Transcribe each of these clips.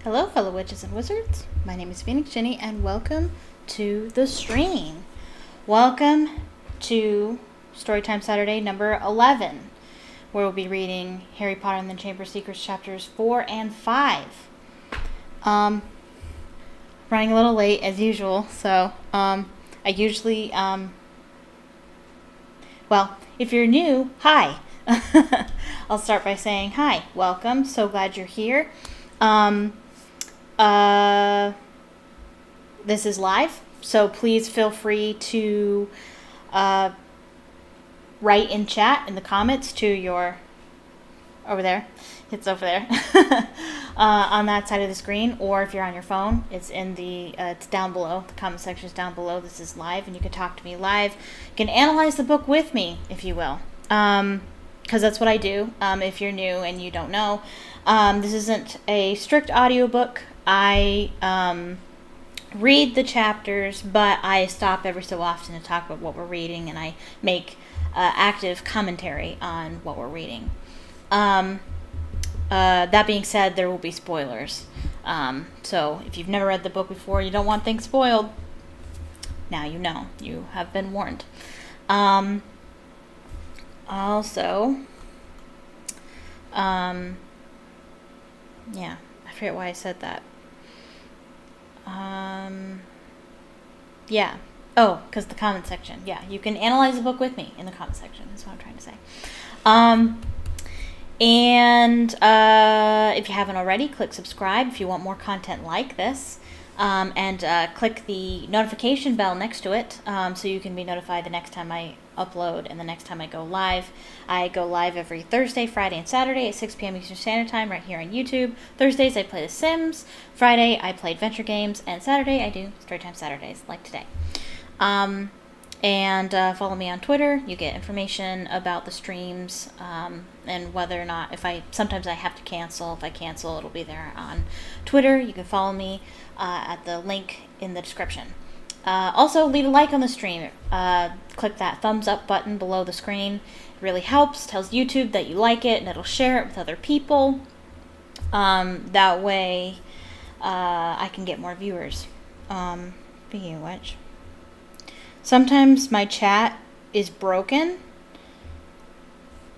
Hello, fellow witches and wizards. My name is PhoenixGinny, and welcome to the stream. Welcome to Storytime Saturday number 11, where we'll be reading Harry Potter and the Chamber of Secrets chapters 4 and 5. Running a little late as usual, so I usually, well, if you're new, hi. I'll start by saying hi, welcome, so glad you're here. This is live, so please feel free to write in chat in the comments to your over there. It's over there on that side of the screen, or if you're on your phone, it's in the it's down below. The comment section is down below. This is live, and you can talk to me live. You can analyze the book with me, if you will, because that's what I do. If you're new and you don't know, this isn't a strict audiobook. I read the chapters, but I stop every so often to talk about what we're reading, and I make active commentary on what we're reading. That being said, there will be spoilers. So if you've never read the book before, you don't want things spoiled, now you know. You have been warned. Also, yeah, I forget why I said that. Yeah. Oh, because the comment section. Yeah, you can analyze the book with me in the comment section. That's what I'm trying to say. And if you haven't already, click subscribe if you want more content like this. And click the notification bell next to it so you can be notified the next time I upload and the next time I go live. I go live every Thursday, Friday, and Saturday at 6 p.m. Eastern Standard Time right here on YouTube. Thursdays I play The Sims. Friday I play adventure games. And Saturday I do Storytime Saturdays like today. And follow me on Twitter. You get information about the streams and whether or not, sometimes I have to cancel. If I cancel, it'll be there on Twitter. You can follow me at the link in the description. Also, leave a like on the stream. Click that thumbs up button below the screen. It really helps. Tells YouTube that you like it, and it'll share it with other people. That way, I can get more viewers. Speaking of which, sometimes my chat is broken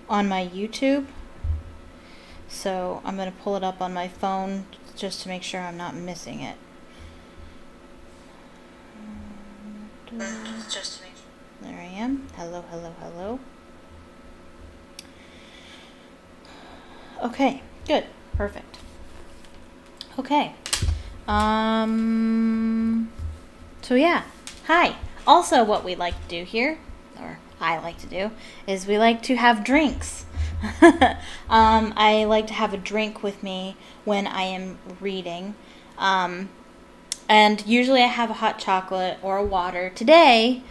on my YouTube, so I'm going to pull it up on my phone just to make sure I'm not missing it. Just to make sure. There I am. Hello, hello, hello. Okay, good. Perfect. Okay. So yeah. Hi. Also, what we like to do here, or I like to do, is we like to have drinks. I like to have a drink with me when I am reading. And usually I have a hot chocolate or a water. Today,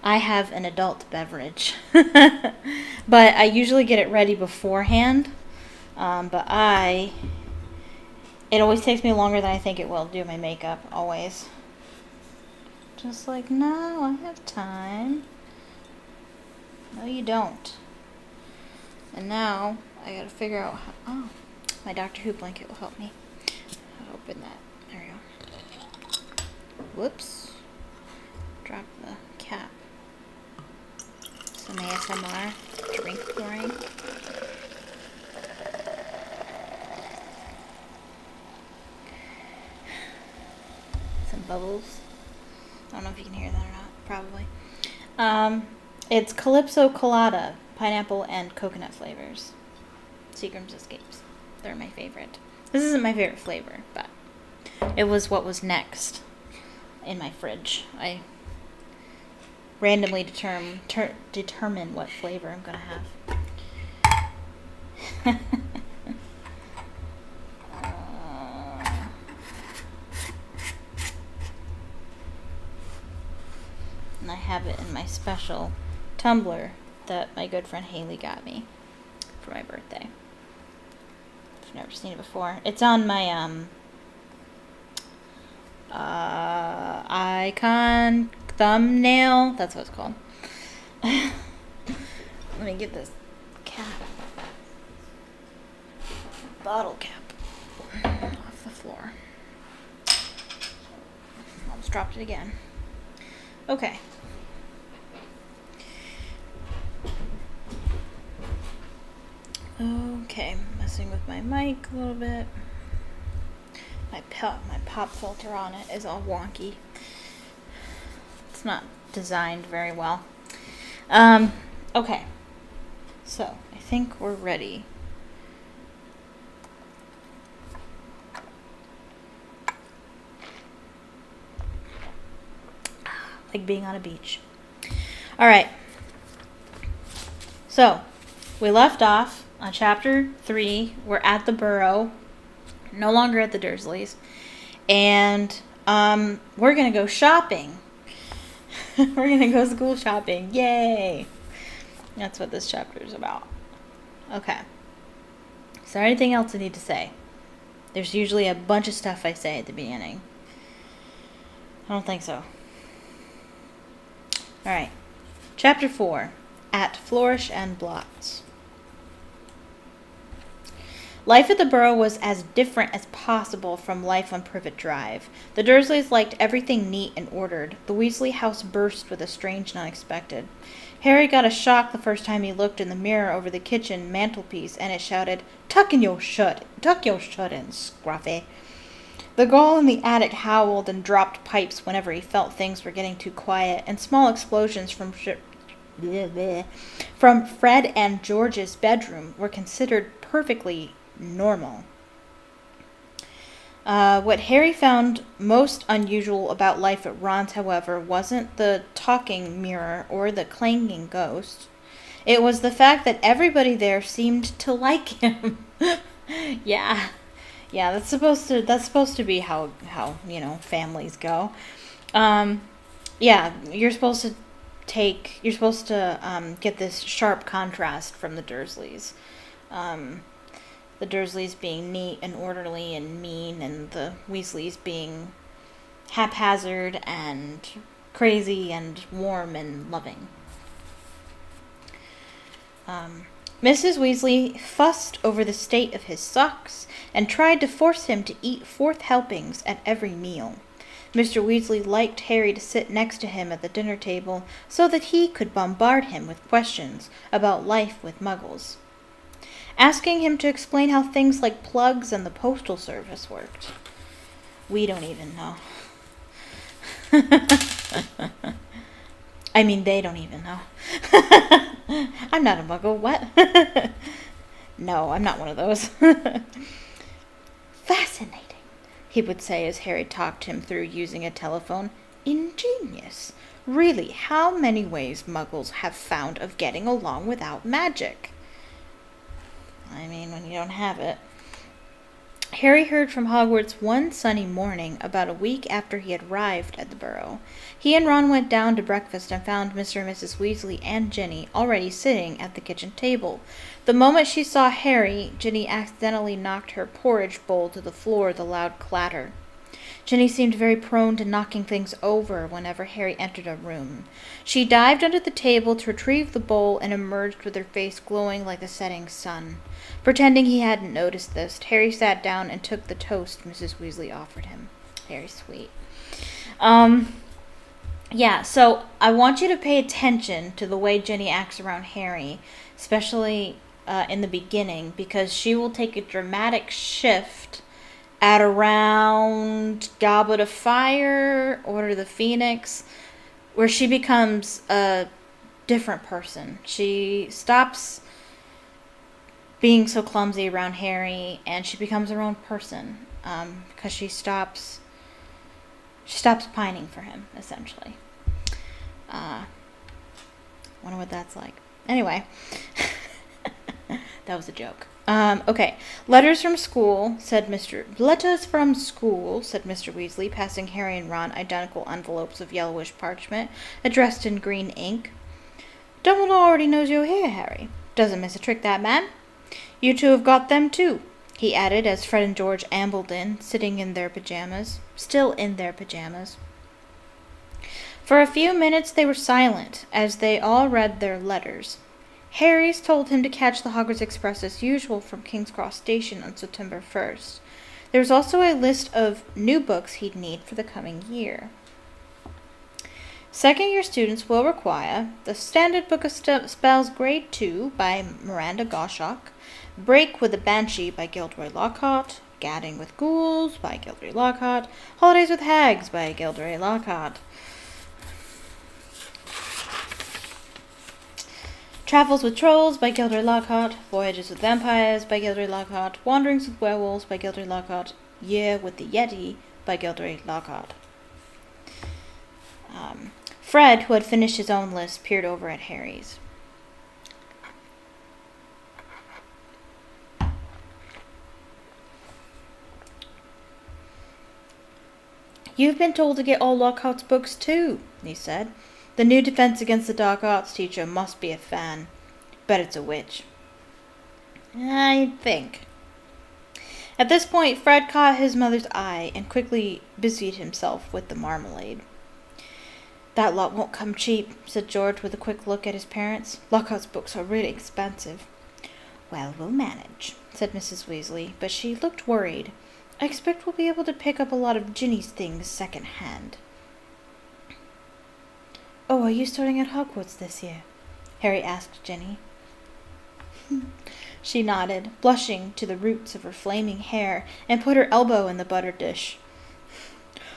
I have an adult beverage. But I usually get it ready beforehand. But it always takes me longer than I think it will to do my makeup, always. Just like, no, I have time. No, you don't. And now, I gotta figure out how, oh, my Doctor Who blanket will help me. I'll open that. There we go. Whoops. Drop the cap. Some ASMR drink pouring. Some bubbles. I don't know if you can hear that or not. Probably. It's Calypso Colada, pineapple and coconut flavors. Seagram's Escapes. They're my favorite. This isn't my favorite flavor, but it was what was next in my fridge. I randomly determine what flavor I'm gonna have. And I have it in my special tumbler that my good friend Haley got me for my birthday. I've never seen it before. It's on my icon thumbnail. That's what it's called. Let me get this cap. Bottle cap off. the floor. Almost dropped it again. Okay. Okay, messing with my mic a little bit. My pop filter on it is all wonky. It's not designed very well. Okay. So, I think we're ready. Like being on a beach. Alright. So, we left off on chapter 3. We're at the Burrow. No longer at the Dursleys. And we're going to go shopping. We're going to go school shopping. Yay! That's what this chapter is about. Okay. Is there anything else I need to say? There's usually a bunch of stuff I say at the beginning. I don't think so. Alright. Chapter 4. At Flourish and Blotts. Life at the Burrow was as different as possible from life on Privet Drive. The Dursleys liked everything neat and ordered. The Weasley house burst with a strange and unexpected. Harry got a shock the first time he looked in the mirror over the kitchen mantelpiece, and it shouted, tuck your shut in, Scruffy." The Gaul in the attic howled and dropped pipes whenever he felt things were getting too quiet, and small explosions from Fred and George's bedroom were considered perfectly normal. What Harry found most unusual about life at Ron's, however, wasn't the talking mirror or the clanging ghost. It was the fact that everybody there seemed to like him. Yeah, that's supposed to be how families go. You're supposed to get this sharp contrast from the Dursleys. The Dursleys being neat and orderly and mean, and the Weasleys being haphazard and crazy and warm and loving. Mrs. Weasley fussed over the state of his socks and tried to force him to eat 4th helpings at every meal. Mr. Weasley liked Harry to sit next to him at the dinner table so that he could bombard him with questions about life with Muggles, asking him to explain how things like plugs and the postal service worked. We don't even know. I mean, they don't even know. I'm not a Muggle. What? No, I'm not one of those. Fascinating, he would say as Harry talked him through using a telephone. Ingenious. Really, how many ways Muggles have found of getting along without magic? I mean, when you don't have it. Harry heard from Hogwarts one sunny morning, about a week after he had arrived at the Burrow. He and Ron went down to breakfast and found Mr. and Mrs. Weasley and Ginny already sitting at the kitchen table. The moment she saw Harry, Ginny accidentally knocked her porridge bowl to the floor with a loud clatter. Ginny seemed very prone to knocking things over whenever Harry entered a room. She dived under the table to retrieve the bowl and emerged with her face glowing like the setting sun. Pretending he hadn't noticed this, Harry sat down and took the toast Mrs. Weasley offered him. Very sweet. So I want you to pay attention to the way Ginny acts around Harry, especially in the beginning, because she will take a dramatic shift at around Goblet of Fire, Order of the Phoenix, where she becomes a different person. She stops being so clumsy around Harry, and she becomes her own person, because she stops pining for him, essentially. Wonder what that's like. Anyway, that was a joke. Okay. Letters from school, said Mr. Weasley, passing Harry and Ron identical envelopes of yellowish parchment, addressed in green ink. Dumbledore already knows you're here, Harry. Doesn't miss a trick, that man. You two have got them, too, he added as Fred and George ambled in, still in their pajamas. For a few minutes they were silent, as they all read their letters. Harry's told him to catch the Hogwarts Express as usual from King's Cross Station on September 1st. There was also a list of new books he'd need for the coming year. Second-year students will require the Standard Book of Spells Grade 2 by Miranda Goshawk, Break with the Banshee by Gilderoy Lockhart, Gadding with Ghouls by Gilderoy Lockhart, Holidays with Hags by Gilderoy Lockhart, Travels with Trolls by Gilderoy Lockhart, Voyages with Vampires by Gilderoy Lockhart, Wanderings with Werewolves by Gilderoy Lockhart, Year with the Yeti by Gilderoy Lockhart. Fred, who had finished his own list, peered over at Harry's. You've been told to get all Lockhart's books too, he said. The new Defense Against the Dark Arts teacher must be a fan. Bet it's a witch. I think. At this point, Fred caught his mother's eye and quickly busied himself with the marmalade. That lot won't come cheap, said George with a quick look at his parents. Lockhart's books are really expensive. Well, we'll manage, said Mrs. Weasley, but she looked worried. I expect we'll be able to pick up a lot of Ginny's things second-hand. Oh, are you starting at Hogwarts this year? Harry asked Ginny. She nodded, blushing to the roots of her flaming hair, and put her elbow in the butter dish.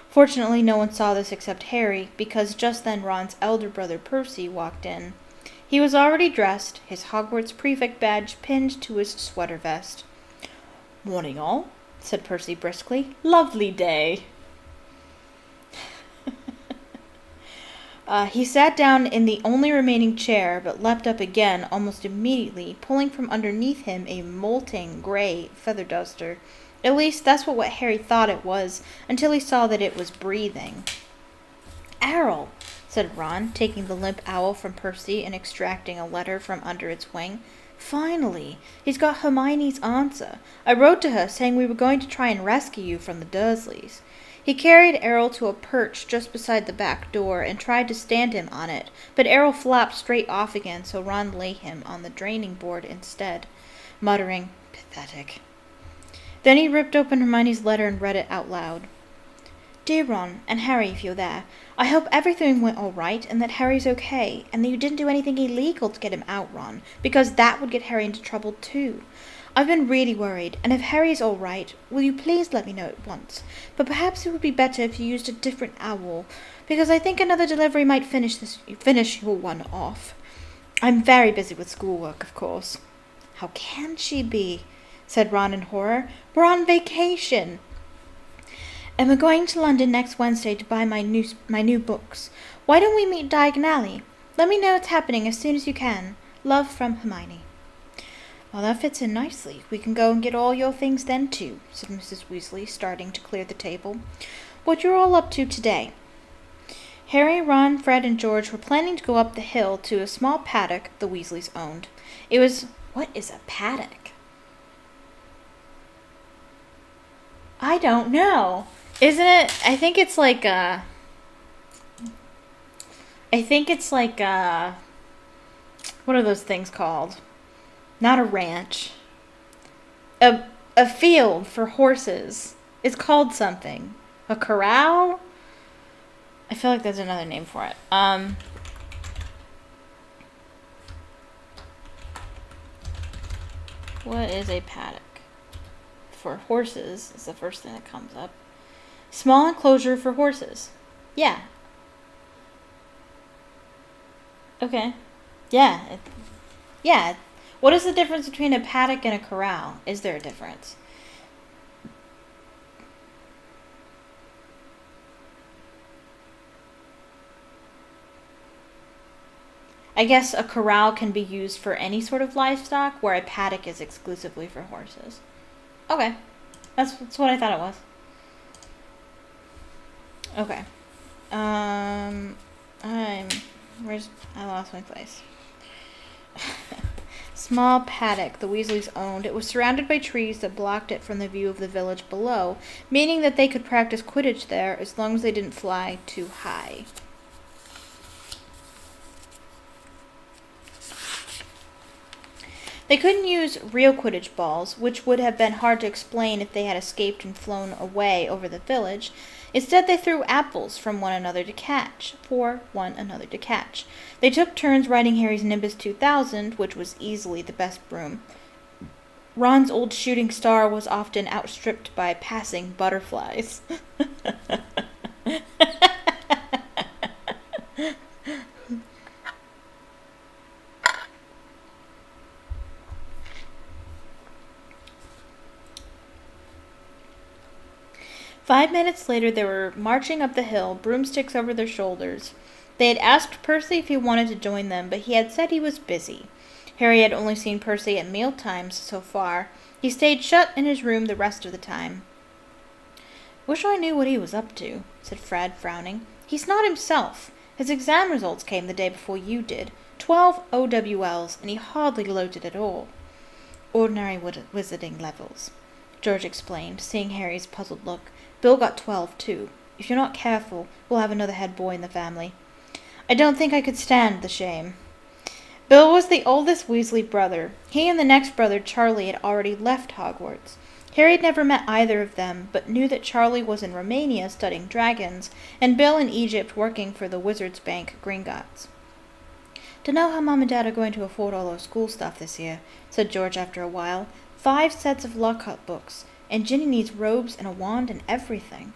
Fortunately, no one saw this except Harry, because just then Ron's elder brother Percy walked in. He was already dressed, his Hogwarts prefect badge pinned to his sweater vest. Morning all, said Percy briskly. Lovely day. He sat down in the only remaining chair, but leapt up again almost immediately, pulling from underneath him a molting gray feather duster. At least that's what Harry thought it was, until he saw that it was breathing. Errol, said Ron, taking the limp owl from Percy and extracting a letter from under its wing. Finally, he's got Hermione's answer. I wrote to her saying we were going to try and rescue you from the Dursleys. He carried Errol to a perch just beside the back door and tried to stand him on it, but Errol flapped straight off again, so Ron lay him on the draining board instead, muttering, Pathetic. Then he ripped open Hermione's letter and read it out loud. Dear Ron, and Harry if you're there, I hope everything went all right and that Harry's okay, and that you didn't do anything illegal to get him out, Ron, because that would get Harry into trouble too. I've been really worried, and if Harry's all right, will you please let me know at once? But perhaps it would be better if you used a different owl, because I think another delivery might finish your one off. I'm very busy with schoolwork, of course. How can she be? Said Ron in horror. We're on vacation. And we're going to London next Wednesday to buy my new books. Why don't we meet Diagon Alley? Let me know what's happening as soon as you can. Love from Hermione. Well, that fits in nicely. We can go and get all your things then, too, said Mrs. Weasley, starting to clear the table. What you're all up to today? Harry, Ron, Fred, and George were planning to go up the hill to a small paddock the Weasleys owned. It was... What is a paddock? I don't know. Isn't it? I think it's like what are those things called? Not a ranch. A field for horses. It's called something. A corral? I feel like there's another name for it. What is a paddock? For horses is the first thing that comes up. Small enclosure for horses. Yeah. Okay. Yeah. Yeah. What is the difference between a paddock and a corral? Is there a difference? I guess a corral can be used for any sort of livestock, where a paddock is exclusively for horses. Okay. That's what I thought it was. Okay. I lost my place. Small paddock the Weasleys owned. It was surrounded by trees that blocked it from the view of the village below, meaning that they could practice Quidditch there as long as they didn't fly too high. They couldn't use real Quidditch balls, which would have been hard to explain if they had escaped and flown away over the village. Instead, they threw apples for one another to catch. They took turns riding Harry's Nimbus 2000, which was easily the best broom. Ron's old shooting star was often outstripped by passing butterflies. 5 minutes later, they were marching up the hill, broomsticks over their shoulders. They had asked Percy if he wanted to join them, but he had said he was busy. Harry had only seen Percy at meal times so far. He stayed shut in his room the rest of the time. "Wish I knew what he was up to," said Fred, frowning. "He's not himself. His exam results came the day before you did. 12 OWLs, and he hardly gloated at all." "Ordinary wizarding levels," George explained, seeing Harry's puzzled look. "Bill got 12, too. If you're not careful, we'll have another head boy in the family." "I don't think I could stand the shame." Bill was the oldest Weasley brother. He and the next brother, Charlie, had already left Hogwarts. Harry had never met either of them, but knew that Charlie was in Romania studying dragons, and Bill in Egypt working for the Wizards' Bank, Gringotts. "Dunno how Mom and Dad are going to afford all our school stuff this year," said George after a while. 5 sets of Lockhart books, and Ginny needs robes and a wand and everything."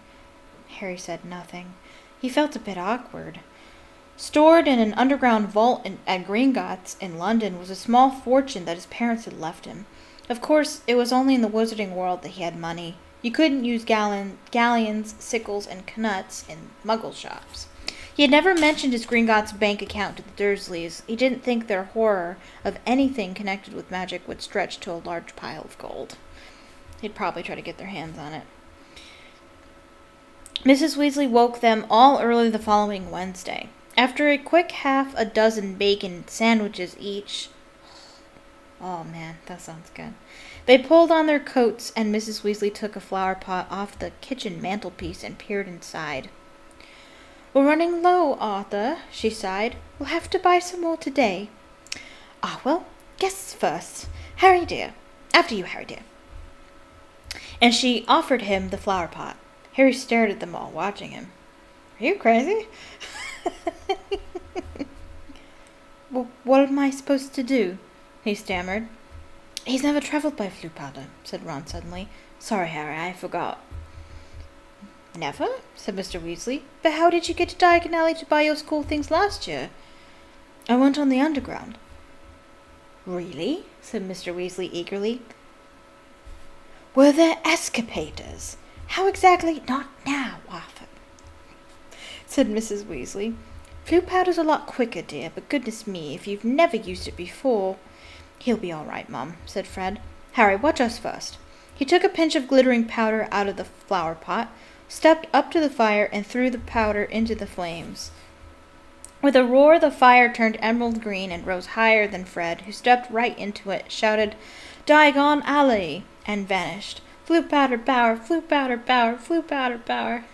Harry said nothing. He felt a bit awkward. Stored in an underground vault at Gringotts in London was a small fortune that his parents had left him. Of course, it was only in the wizarding world that he had money. You couldn't use galleons, sickles, and knuts in Muggle shops. He had never mentioned his Gringotts bank account to the Dursleys. He didn't think their horror of anything connected with magic would stretch to a large pile of gold. He'd probably try to get their hands on it. Mrs. Weasley woke them all early the following Wednesday. After a quick half a dozen bacon sandwiches each, oh man, that sounds good, they pulled on their coats, and Mrs. Weasley took a flower pot off the kitchen mantelpiece and peered inside. "We're running low, Arthur," she sighed. "We'll have to buy some more today." "Ah, well, guests first. Harry dear. After you, Harry dear." And she offered him the flower pot. Harry stared at them all, watching him. "Are you crazy?" "Well, what am I supposed to do?" he stammered. "He's never travelled by Floo powder," said Ron suddenly. "Sorry, Harry, I forgot." "Never?" said Mr. Weasley. "But how did you get to Diagon Alley to buy your school things last year?" "I went on the underground." "Really?" said Mr. Weasley eagerly. "Were there escapadors? How exactly—" "Not now, Arthur," said Mrs. Weasley. "Floo powder's a lot quicker, dear, but goodness me, if you've never used it before—" "He'll be all right, Mum," said Fred. "Harry, watch us first." He took a pinch of glittering powder out of the flower pot, stepped up to the fire, and threw the powder into the flames. With a roar, the fire turned emerald green and rose higher than Fred, who stepped right into it, shouted, "Diagon Alley!" and vanished. "Floo powder power, floo powder power, floo powder power."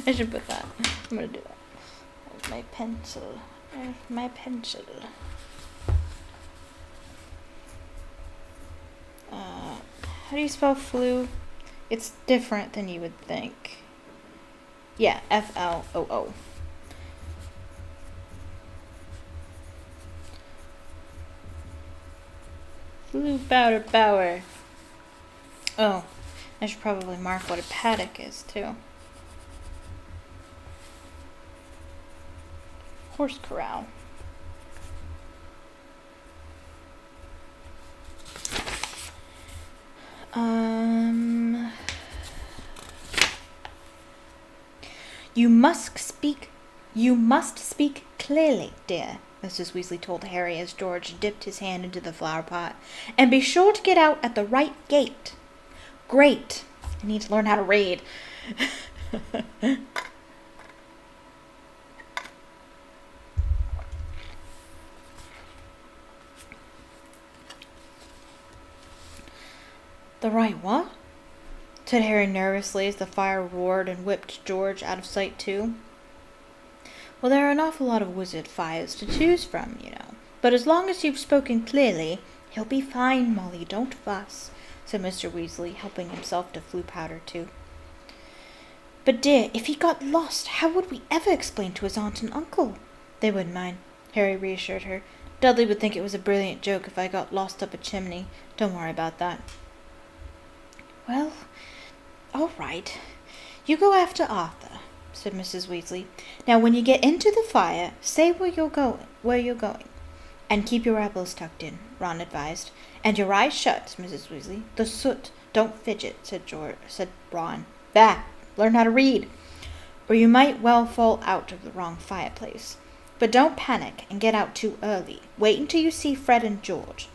I should put that. I'm going to do that. There's my pencil. There's my pencil. How do you spell flu? It's different than you would think. Yeah, Floo. Floo powder power. Oh, I should probably mark what a paddock is, too. Horse corral. You must speak clearly, dear, Mrs. Weasley told Harry as George dipped his hand into the flower pot. "And be sure to get out at the right gate." "Great. I need to learn how to read." "The right what?" said Harry nervously as the fire roared and whipped George out of sight too. "Well, there are an awful lot of wizard fires to choose from, you know," But as long as you've spoken clearly, he'll be fine, Molly, don't fuss, said Mr. Weasley, helping himself to Floo powder too. But dear, if he got lost, how would we ever explain to his aunt and uncle? They wouldn't mind, Harry reassured her. Dudley would think it was a brilliant joke if I got lost up a chimney. Don't worry about that. Well, all right. You go after Arthur, said Mrs. Weasley. Now, when you get into the fire, say where you're going. And keep your elbows tucked in, Ron advised. And your eyes shut, Mrs. Weasley. The soot. Don't fidget, said Ron. Bah! Learn how to read. Or you might well fall out of the wrong fireplace. But don't panic and get out too early. Wait until you see Fred and George.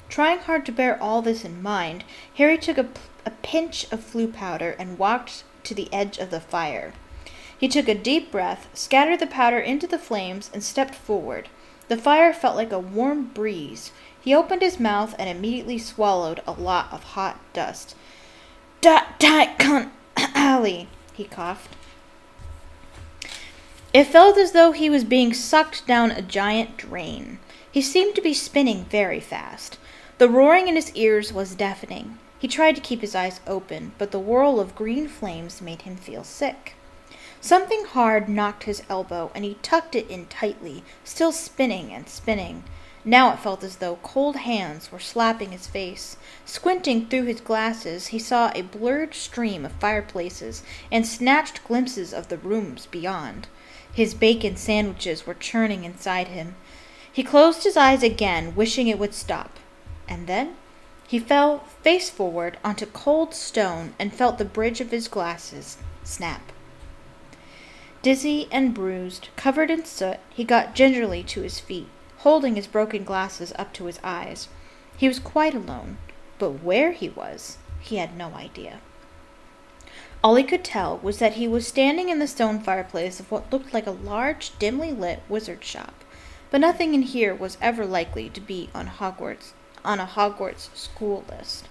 Trying hard to bear all this in mind, Harry took a pinch of Floo powder and walked to the edge of the fire. He took a deep breath, scattered the powder into the flames, and stepped forward. The fire felt like a warm breeze. He opened his mouth and immediately swallowed a lot of hot dust. Diagon Alley, he coughed. It felt as though he was being sucked down a giant drain. He seemed to be spinning very fast. The roaring in his ears was deafening. He tried to keep his eyes open, but the whirl of green flames made him feel sick. Something hard knocked his elbow, and he tucked it in tightly, still spinning and spinning. Now it felt as though cold hands were slapping his face. Squinting through his glasses, he saw a blurred stream of fireplaces and snatched glimpses of the rooms beyond. His bacon sandwiches were churning inside him. He closed his eyes again, wishing it would stop. And then he fell face forward onto cold stone and felt the bridge of his glasses snap. Dizzy and bruised, covered in soot, he got gingerly to his feet, holding his broken glasses up to his eyes. He was quite alone, but where he was, he had no idea. All he could tell was that he was standing in the stone fireplace of what looked like a large, dimly lit wizard shop, but nothing in here was ever likely to be on a Hogwarts school list.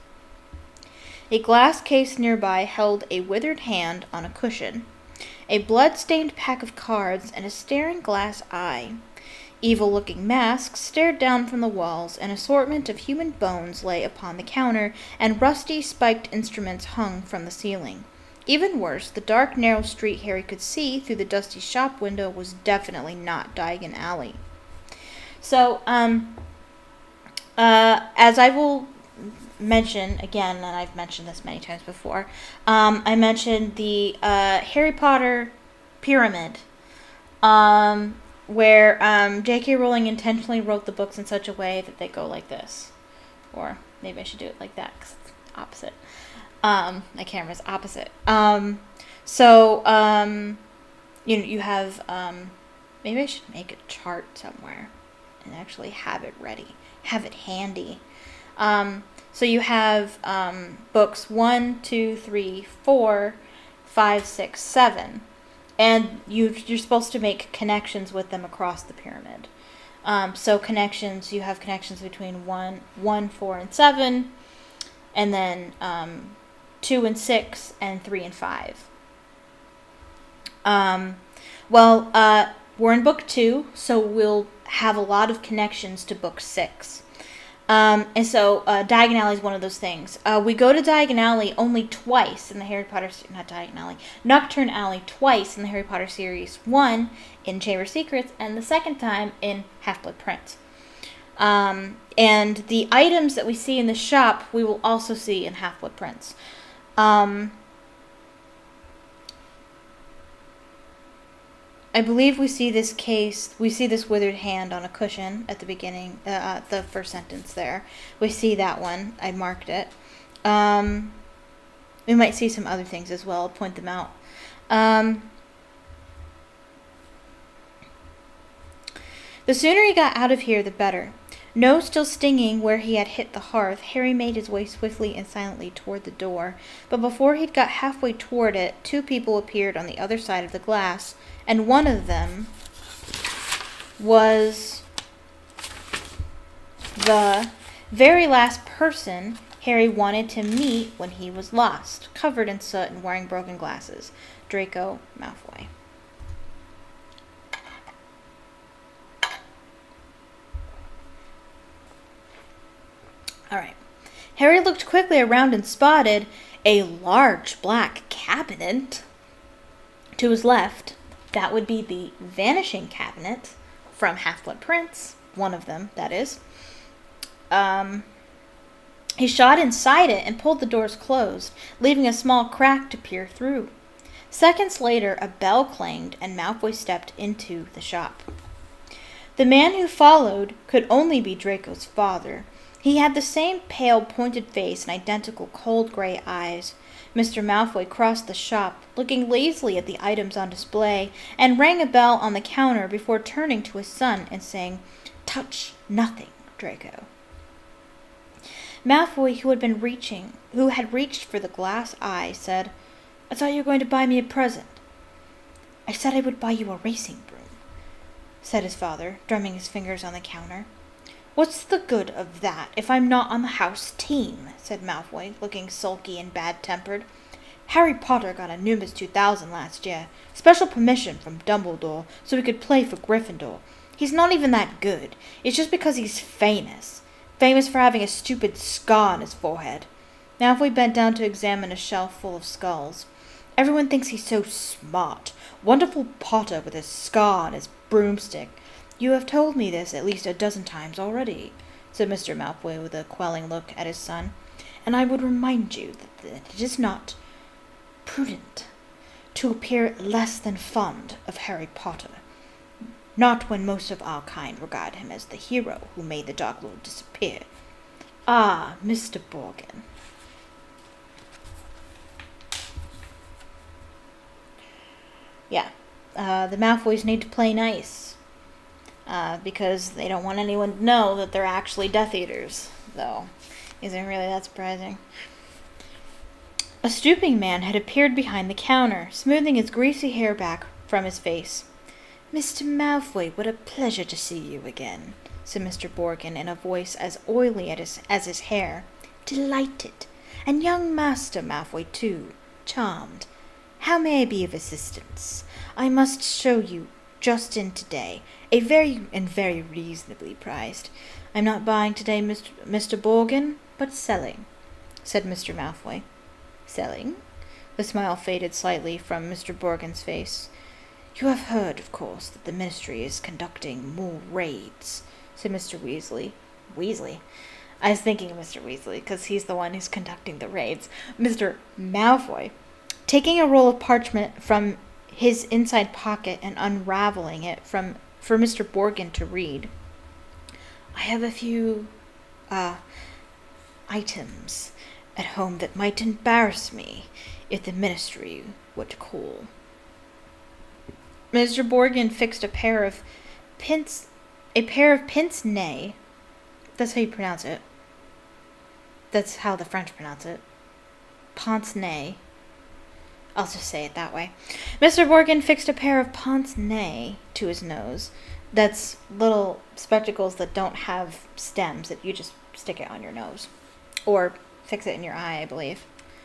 A glass case nearby held a withered hand on a cushion, a blood-stained pack of cards, and a staring glass eye. Evil-looking masks stared down from the walls, an assortment of human bones lay upon the counter, and rusty, spiked instruments hung from the ceiling. Even worse, the dark, narrow street Harry could see through the dusty shop window was definitely not Diagon Alley. So, as I will mention again, and I've mentioned this many times before, I mentioned the Harry Potter pyramid, where J.K. Rowling intentionally wrote the books in such a way that they go like this. Or maybe I should do it like that, because it's opposite. My camera's opposite. You have, maybe I should make a chart somewhere and actually have it ready, have it handy. So you have books 1, 2, 3, 4, 5, 6, 7. And you're supposed to make connections with them across the pyramid. So connections, you have connections between 1, 4, and 7, and then 2 and 6, and 3 and 5. We're in book 2, so we'll have a lot of connections to book 6. And so Diagon Alley is one of those things. We go to Diagon Alley only twice in the Harry Potter, Nocturne Alley twice in the Harry Potter series. One in Chamber of Secrets, and the second time in Half-Blood Prince. And the items that we see in the shop, we will also see in Half-Blood Prince. I believe we see this withered hand on a cushion at the beginning, the first sentence there. We see that one. I marked it. We might see some other things as well. I'll point them out. The sooner he got out of here, the better. Nose still stinging where he had hit the hearth, Harry made his way swiftly and silently toward the door. But before he'd got halfway toward it, 2 people appeared on the other side of the glass, and one of them was the very last person Harry wanted to meet when he was lost, covered in soot and wearing broken glasses, Draco Malfoy. All right. Harry looked quickly around and spotted a large black cabinet to his left. That would be the Vanishing Cabinet from Half-Blood Prince. One of them, that is. He shot inside it and pulled the doors closed, leaving a small crack to peer through. Seconds later, a bell clanged and Malfoy stepped into the shop. The man who followed could only be Draco's father. He had the same pale, pointed face and identical cold gray eyes. Mr. Malfoy crossed the shop, looking lazily at the items on display, and rang a bell on the counter before turning to his son and saying, "Touch nothing, Draco." Malfoy, who had reached for the glass eye, said, "I thought you were going to buy me a present." "I said I would buy you a racing broom," said his father, drumming his fingers on the counter. "What's the good of that if I'm not on the house team?" said Malfoy, looking sulky and bad-tempered. "Harry Potter got a Nimbus 2000 last year. Special permission from Dumbledore so he could play for Gryffindor. He's not even that good. It's just because he's famous. Famous for having a stupid scar on his forehead." Malfoy bent down to examine a shelf full of skulls. "Everyone thinks he's so smart. Wonderful Potter with his scar on his broomstick. You have told me this at least a dozen times already," said Mr. Malfoy with a quelling look at his son. "And I would remind you that it is not prudent to appear less than fond of Harry Potter. Not when most of our kind regard him as the hero who made the Dark Lord disappear. Ah, Mr. Borgin." Yeah, the Malfoys need to play nice. Because they don't want anyone to know that they're actually Death Eaters, though. Isn't really that surprising? A stooping man had appeared behind the counter, smoothing his greasy hair back from his face. "Mr. Malfoy, what a pleasure to see you again," said Mr. Borgin in a voice as oily as his hair. "Delighted. And young Master Malfoy, too. Charmed. How may I be of assistance? I must show you just in today. Very reasonably priced. I'm not buying today, Mr. Borgin, but selling," said Mr. Malfoy. "Selling?" The smile faded slightly from Mr. Borgin's face. "You have heard, of course, that the Ministry is conducting more raids," said Mr. Weasley. Weasley? I was thinking of Mr. Weasley, because he's the one who's conducting the raids. Mr. Malfoy, taking a roll of parchment from his inside pocket and unraveling it for Mr. Borgin to read. "I have a few, items at home that might embarrass me if the Ministry would call." Mr. Borgin fixed a pair of pince nez. That's how you pronounce it. That's how the French pronounce it. Pince nez. I'll just say it that way. Mr. Borgin fixed a pair of pince nez to his nose. That's little spectacles that don't have stems, that you just stick it on your nose. Or fix it in your eye, I believe.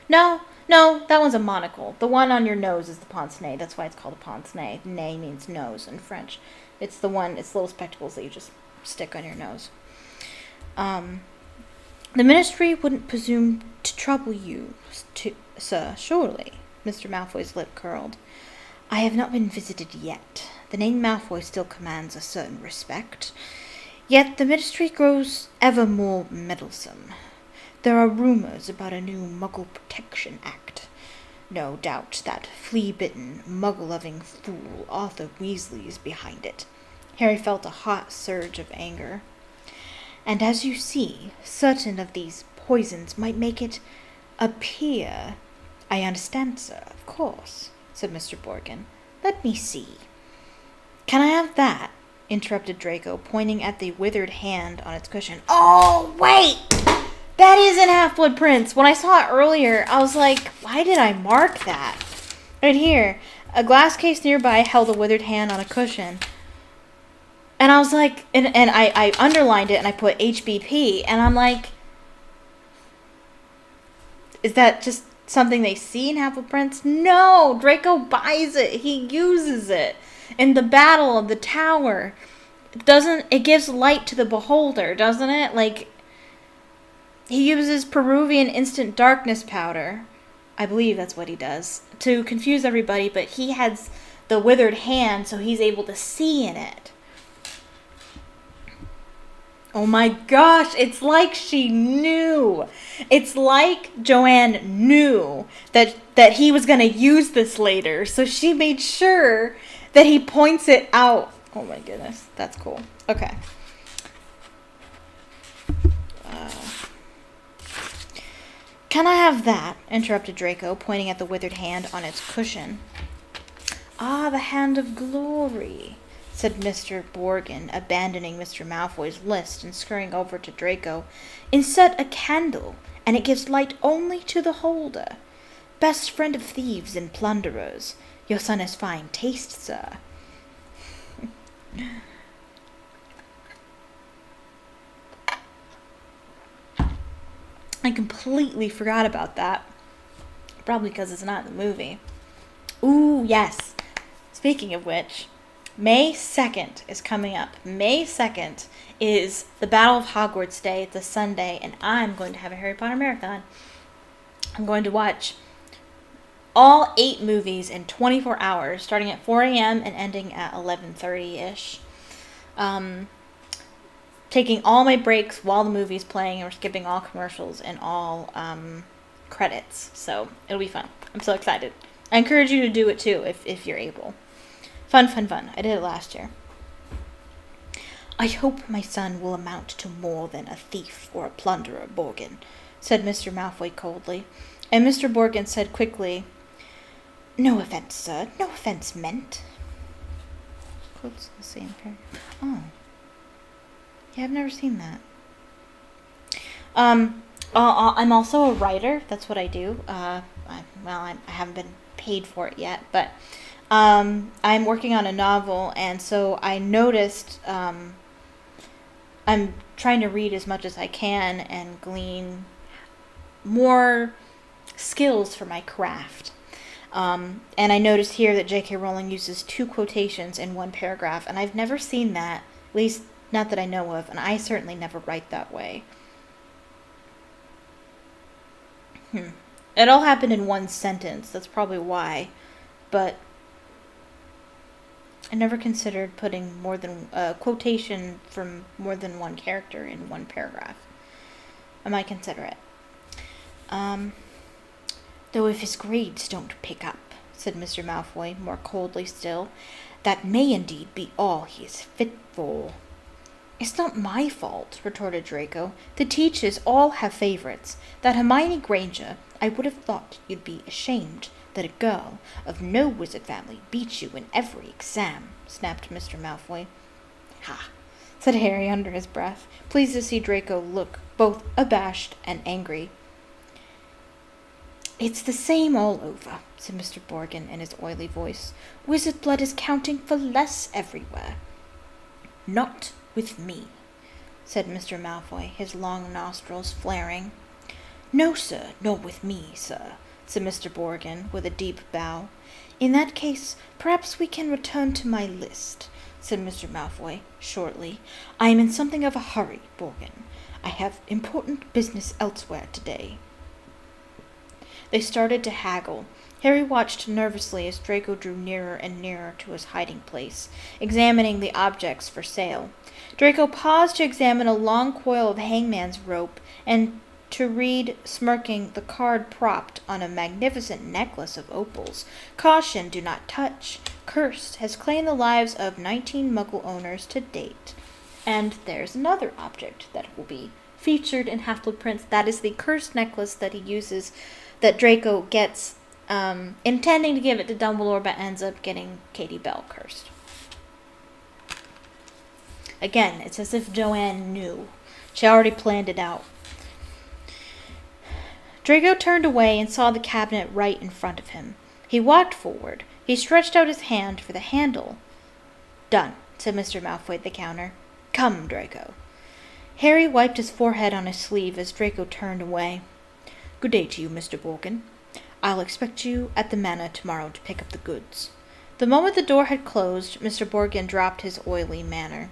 No, that one's a monocle. The one on your nose is the pince nez. That's why it's called a pince nez. Nez means nose in French. It's little spectacles that you just stick on your nose. "The Ministry wouldn't presume to trouble you, sir, surely?" Mr. Malfoy's lip curled. "I have not been visited yet. The name Malfoy still commands a certain respect. Yet the Ministry grows ever more meddlesome. There are rumors about a new Muggle Protection Act. No doubt that flea-bitten, muggle-loving fool Arthur Weasley is behind it." Harry felt a hot surge of anger. "And as you see, certain of these poisons might make it appear—" "I understand, sir, of course," said Mr. Borgin. "Let me see." "Can I have that?" interrupted Draco, pointing at the withered hand on its cushion. "Oh, wait! That isn't Half-Blood Prince. When I saw it earlier, I was like, why did I mark that? Right here, a glass case nearby held a withered hand on a cushion. And I was like, and I underlined it and I put HBP, and I'm like, is that just something they see in Half-Blood Prince? No, Draco buys it. He uses it in the Battle of the Tower. It gives light to the beholder, doesn't it? Like, he uses Peruvian instant darkness powder. I believe that's what he does. To confuse everybody, but he has the withered hand, so he's able to see in it. Oh my gosh, it's like she knew. It's like Joanne knew that he was going to use this later, so she made sure that he points it out. Oh my goodness, that's cool. Okay. Can I have that? Interrupted Draco, pointing at the withered hand on its cushion. Ah, the hand of glory, said Mr. Borgin, abandoning Mr. Malfoy's list and scurrying over to Draco. Insert a candle, and it gives light only to the holder. Best friend of thieves and plunderers. Your son has fine taste, sir. I completely forgot about that. Probably because it's not in the movie. Ooh, yes. Speaking of which, May 2nd is coming up. May 2nd is the Battle of Hogwarts Day. It's a Sunday, and I'm going to have a Harry Potter marathon. I'm going to watch all 8 movies in 24 hours, starting at 4 a.m. and ending at 11:30-ish. Taking all my breaks while the movie's playing, and we're skipping all commercials and all credits. So it'll be fun. I'm so excited. I encourage you to do it too if you're able. Fun, fun, fun. I did it last year. I hope my son will amount to more than a thief or a plunderer, Borgin, said Mr. Malfoy coldly. And Mr. Borgin said quickly, No offense, sir. No offense meant. Quotes the same paragraph. Oh. Yeah, I've never seen that. I'm also a writer. That's what I do. I haven't been paid for it yet, but I'm working on a novel, and so I noticed I'm trying to read as much as I can and glean more skills for my craft. And I noticed here that J.K. Rowling uses 2 quotations in one paragraph, and I've never seen that, at least not that I know of, and I certainly never write that way. It all happened in one sentence, that's probably why, but I never considered putting more than a quotation from more than one character in one paragraph. I might consider it. Though if his grades don't pick up, said Mr. Malfoy, more coldly still, that may indeed be all he is fit for. It's not my fault, retorted Draco. The teachers all have favorites. That Hermione Granger, I would have thought you'd be ashamed that a girl of no wizard family beats you in every exam, snapped Mr. Malfoy. Ha, said Harry under his breath, pleased to see Draco look both abashed and angry. It's the same all over, said Mr. Borgin in his oily voice. Wizard blood is counting for less everywhere. Not with me, said Mr. Malfoy, his long nostrils flaring. No, sir, nor with me, sir, said Mr. Borgin, with a deep bow. In that case, perhaps we can return to my list, said Mr. Malfoy, shortly. I am in something of a hurry, Borgin. I have important business elsewhere today. They started to haggle. Harry watched nervously as Draco drew nearer and nearer to his hiding place, examining the objects for sale. Draco paused to examine a long coil of hangman's rope and to read, smirking, the card propped on a magnificent necklace of opals. Caution, do not touch. Cursed, has claimed the lives of 19 Muggle owners to date. And there's another object that will be featured in Half-Blood Prince. That is the cursed necklace that he uses, that Draco gets, intending to give it to Dumbledore, but ends up getting Katie Bell cursed. Again, it's as if Joanne knew. She already planned it out. Draco turned away and saw the cabinet right in front of him. He walked forward. He stretched out his hand for the handle. Done, said Mr. Malfoy at the counter. Come, Draco. Harry wiped his forehead on his sleeve as Draco turned away. Good day to you, Mr. Borgin. I'll expect you at the manor tomorrow to pick up the goods. The moment the door had closed, Mr. Borgin dropped his oily manner.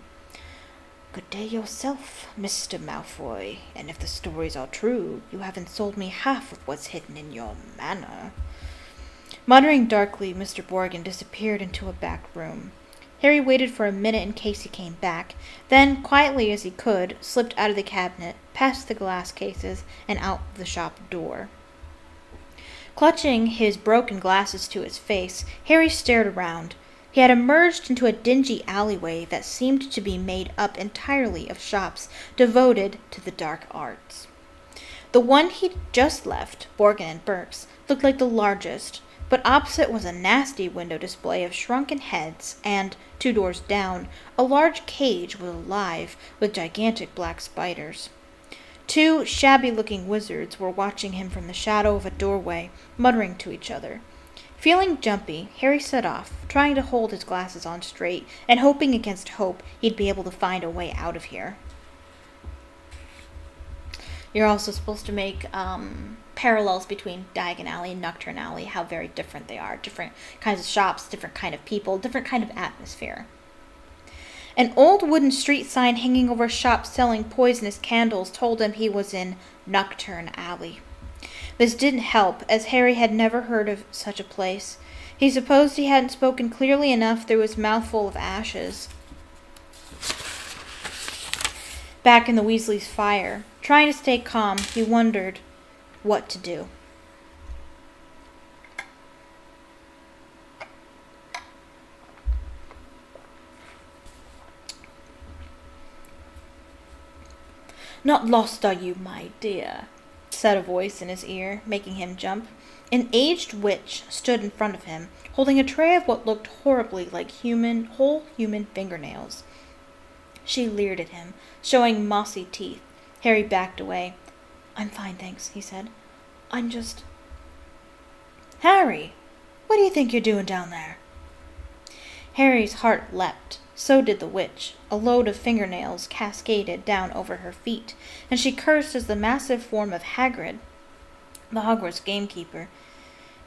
Good day yourself, Mr. Malfoy, and if the stories are true, you haven't sold me half of what's hidden in your manor. Muttering darkly, Mr. Borgin disappeared into a back room. Harry waited for a minute in case he came back, then, quietly as he could, slipped out of the cabinet, past the glass cases, and out the shop door. Clutching his broken glasses to his face, Harry stared around. He had emerged into a dingy alleyway that seemed to be made up entirely of shops devoted to the dark arts. The one he'd just left, Borgin and Burke's, looked like the largest, but opposite was a nasty window display of shrunken heads, and, 2 doors down, a large cage was alive with gigantic black spiders. 2 shabby-looking wizards were watching him from the shadow of a doorway, muttering to each other. Feeling jumpy, Harry set off, trying to hold his glasses on straight, and hoping against hope he'd be able to find a way out of here. You're also supposed to make parallels between Diagon Alley and Nocturne Alley, how very different they are. Different kinds of shops, different kind of people, different kind of atmosphere. An old wooden street sign hanging over a shop selling poisonous candles told him he was in Nocturne Alley. This didn't help, as Harry had never heard of such a place. He supposed he hadn't spoken clearly enough through his mouthful of ashes. Back in the Weasleys' fire, trying to stay calm, he wondered what to do. "Not lost, are you, my dear?" said a voice in his ear, making him jump. An aged witch stood in front of him, holding a tray of what looked horribly like whole human fingernails. She leered at him, showing mossy teeth. Harry backed away. "I'm fine, thanks," he said. "I'm just—" "Harry, what do you think you're doing down there?" Harry's heart leapt. So did the witch. A load of fingernails cascaded down over her feet, and she cursed as the massive form of Hagrid, the Hogwarts gamekeeper,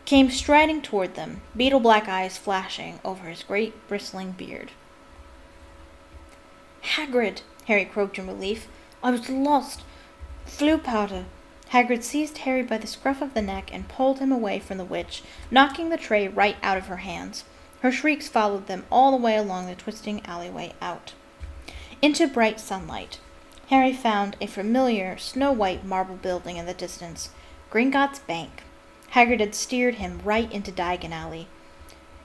came striding toward them, beetle-black eyes flashing over his great bristling beard. "Hagrid!" Harry croaked in relief. "I was lost. Flue powder." Hagrid seized Harry by the scruff of the neck and pulled him away from the witch, knocking the tray right out of her hands. Her shrieks followed them all the way along the twisting alleyway out. Into bright sunlight. Harry found a familiar, snow-white marble building in the distance. Gringotts Bank. Hagrid had steered him right into Diagon Alley.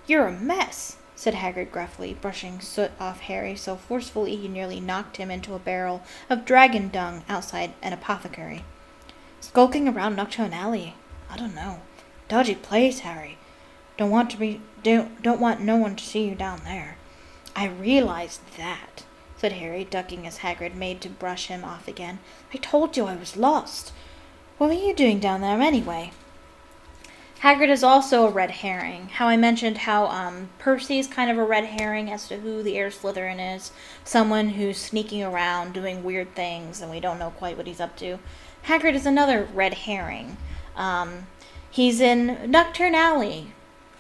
"You're a mess," said Hagrid gruffly, brushing soot off Harry so forcefully he nearly knocked him into a barrel of dragon dung outside an apothecary. "Skulking around Nocturne Alley? I don't know. Dodgy place, Harry. Don't want no one to see you down there." "I realized that," said Harry, ducking as Hagrid made to brush him off again. "I told you I was lost. What were you doing down there anyway?" Hagrid is also a red herring. How I mentioned how Percy's kind of a red herring as to who the heir Slytherin is. Someone who's sneaking around, doing weird things, and we don't know quite what he's up to. Hagrid is another red herring. He's in Nocturne Alley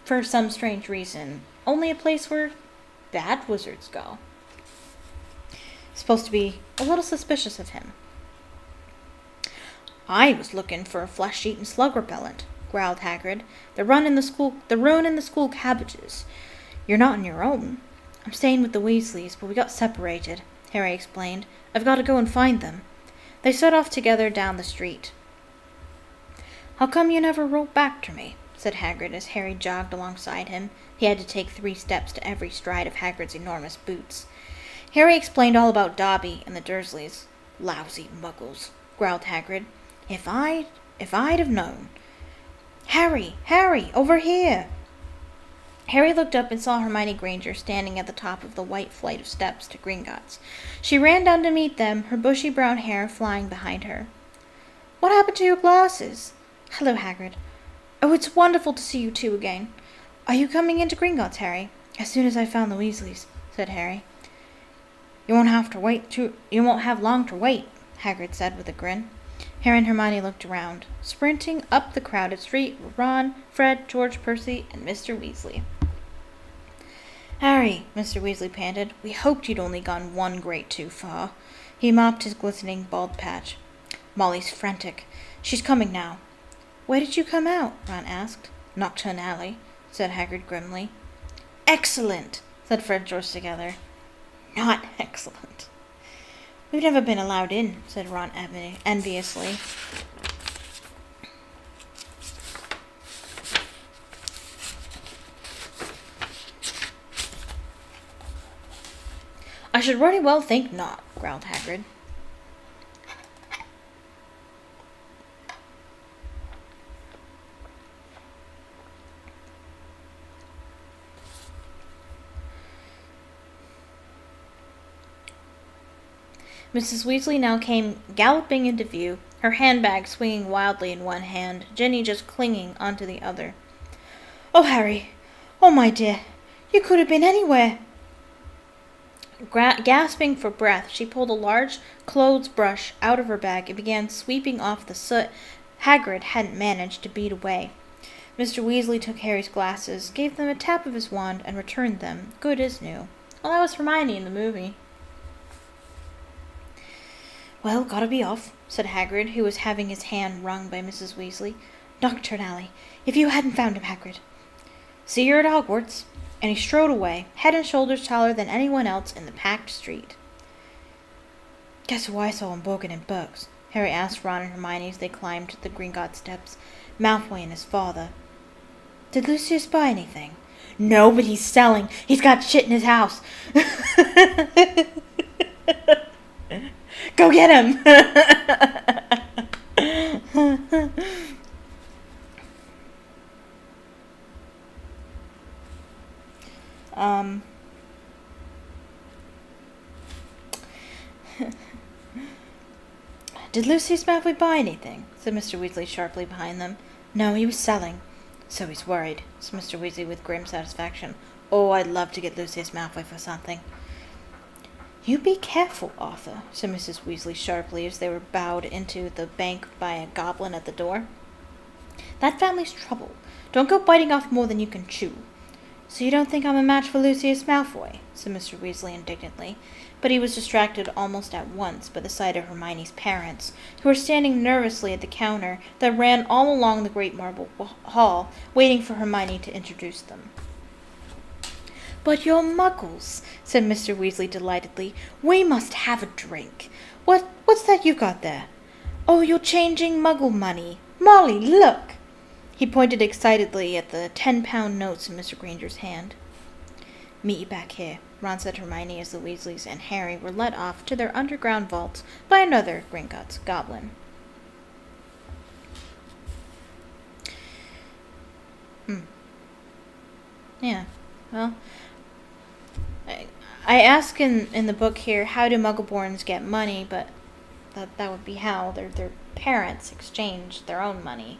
for some strange reason. Only a place where bad wizards go. Supposed to be a little suspicious of him. "I was looking for a flesh-eating slug repellent," growled Hagrid. "The ruin in the school cabbages. You're not on your own." "I'm staying with the Weasleys, but we got separated," Harry explained. "I've got to go and find them." They set off together down the street. "How come you never wrote back to me?" said Hagrid as Harry jogged alongside him. He had to take 3 steps to every stride of Hagrid's enormous boots. Harry explained all about Dobby and the Dursleys. "Lousy muggles," growled Hagrid. If I'd have known." "Harry! Harry! Over here!" Harry looked up and saw Hermione Granger standing at the top of the white flight of steps to Gringotts. She ran down to meet them, her bushy brown hair flying behind her. "What happened to your glasses?" "Hello, Hagrid." "Oh, it's wonderful to see you two again." "Are you coming into Gringotts, Harry?" "As soon as I found the Weasleys," said Harry. You won't have long to wait," Hagrid said with a grin. Harry and Hermione looked around. Sprinting up the crowded street were Ron, Fred, George, Percy, and Mr. Weasley. Harry, Mr. Weasley panted, we hoped you'd only gone one grade too far. He mopped his glistening bald patch. Molly's frantic. She's coming now. Where did you come out? Ron asked. Nocturne Alley, said Hagrid grimly. Excellent, said Fred and George together. Not excellent. We've never been allowed in, said Ron enviously. I should very well think not, growled Hagrid. Mrs. Weasley now came galloping into view, her handbag swinging wildly in one hand, Ginny just clinging onto the other. Oh, Harry! Oh, my dear! You could have been anywhere! Gasping for breath, she pulled a large clothes brush out of her bag and began sweeping off the soot Hagrid hadn't managed to beat away. Mr. Weasley took Harry's glasses, gave them a tap of his wand, and returned them, good as new. Well, that was Hermione in the movie. Well, gotta be off, said Hagrid, who was having his hand wrung by Mrs. Weasley. Nocturne Alley, if you hadn't found him, Hagrid. See you at Hogwarts. And he strode away, head and shoulders taller than anyone else in the packed street. Guess who I saw in Borgin and Burke's? Harry asked Ron and Hermione as they climbed the Gringotts steps. Malfoy and his father. Did Lucius buy anything? No, but he's selling. He's got shit in his house. Go get him! Did Lucius Malfoy buy anything? Said Mr. Weasley sharply behind them. No, he was selling. So he's worried, said Mr. Weasley with grim satisfaction. Oh, I'd love to get Lucius Malfoy for something. You be careful, Arthur, said Mrs. Weasley sharply as they were bowed into the bank by a goblin at the door. That family's trouble. Don't go biting off more than you can chew. So you don't think I'm a match for Lucius Malfoy, said Mr. Weasley indignantly, but he was distracted almost at once by the sight of Hermione's parents, who were standing nervously at the counter that ran all along the great marble hall, waiting for Hermione to introduce them. But you're Muggles, said Mr. Weasley delightedly. We must have a drink. What's that you got there? Oh, you're changing Muggle money. Molly, look! He pointed excitedly at the 10-pound notes in Mr. Granger's hand. Meet you back here, Ron said to Hermione as the Weasleys and Harry were led off to their underground vaults by another Gringotts goblin. Yeah, well, I ask in the book here, how do Muggleborns get money, but that would be how their parents exchange their own money.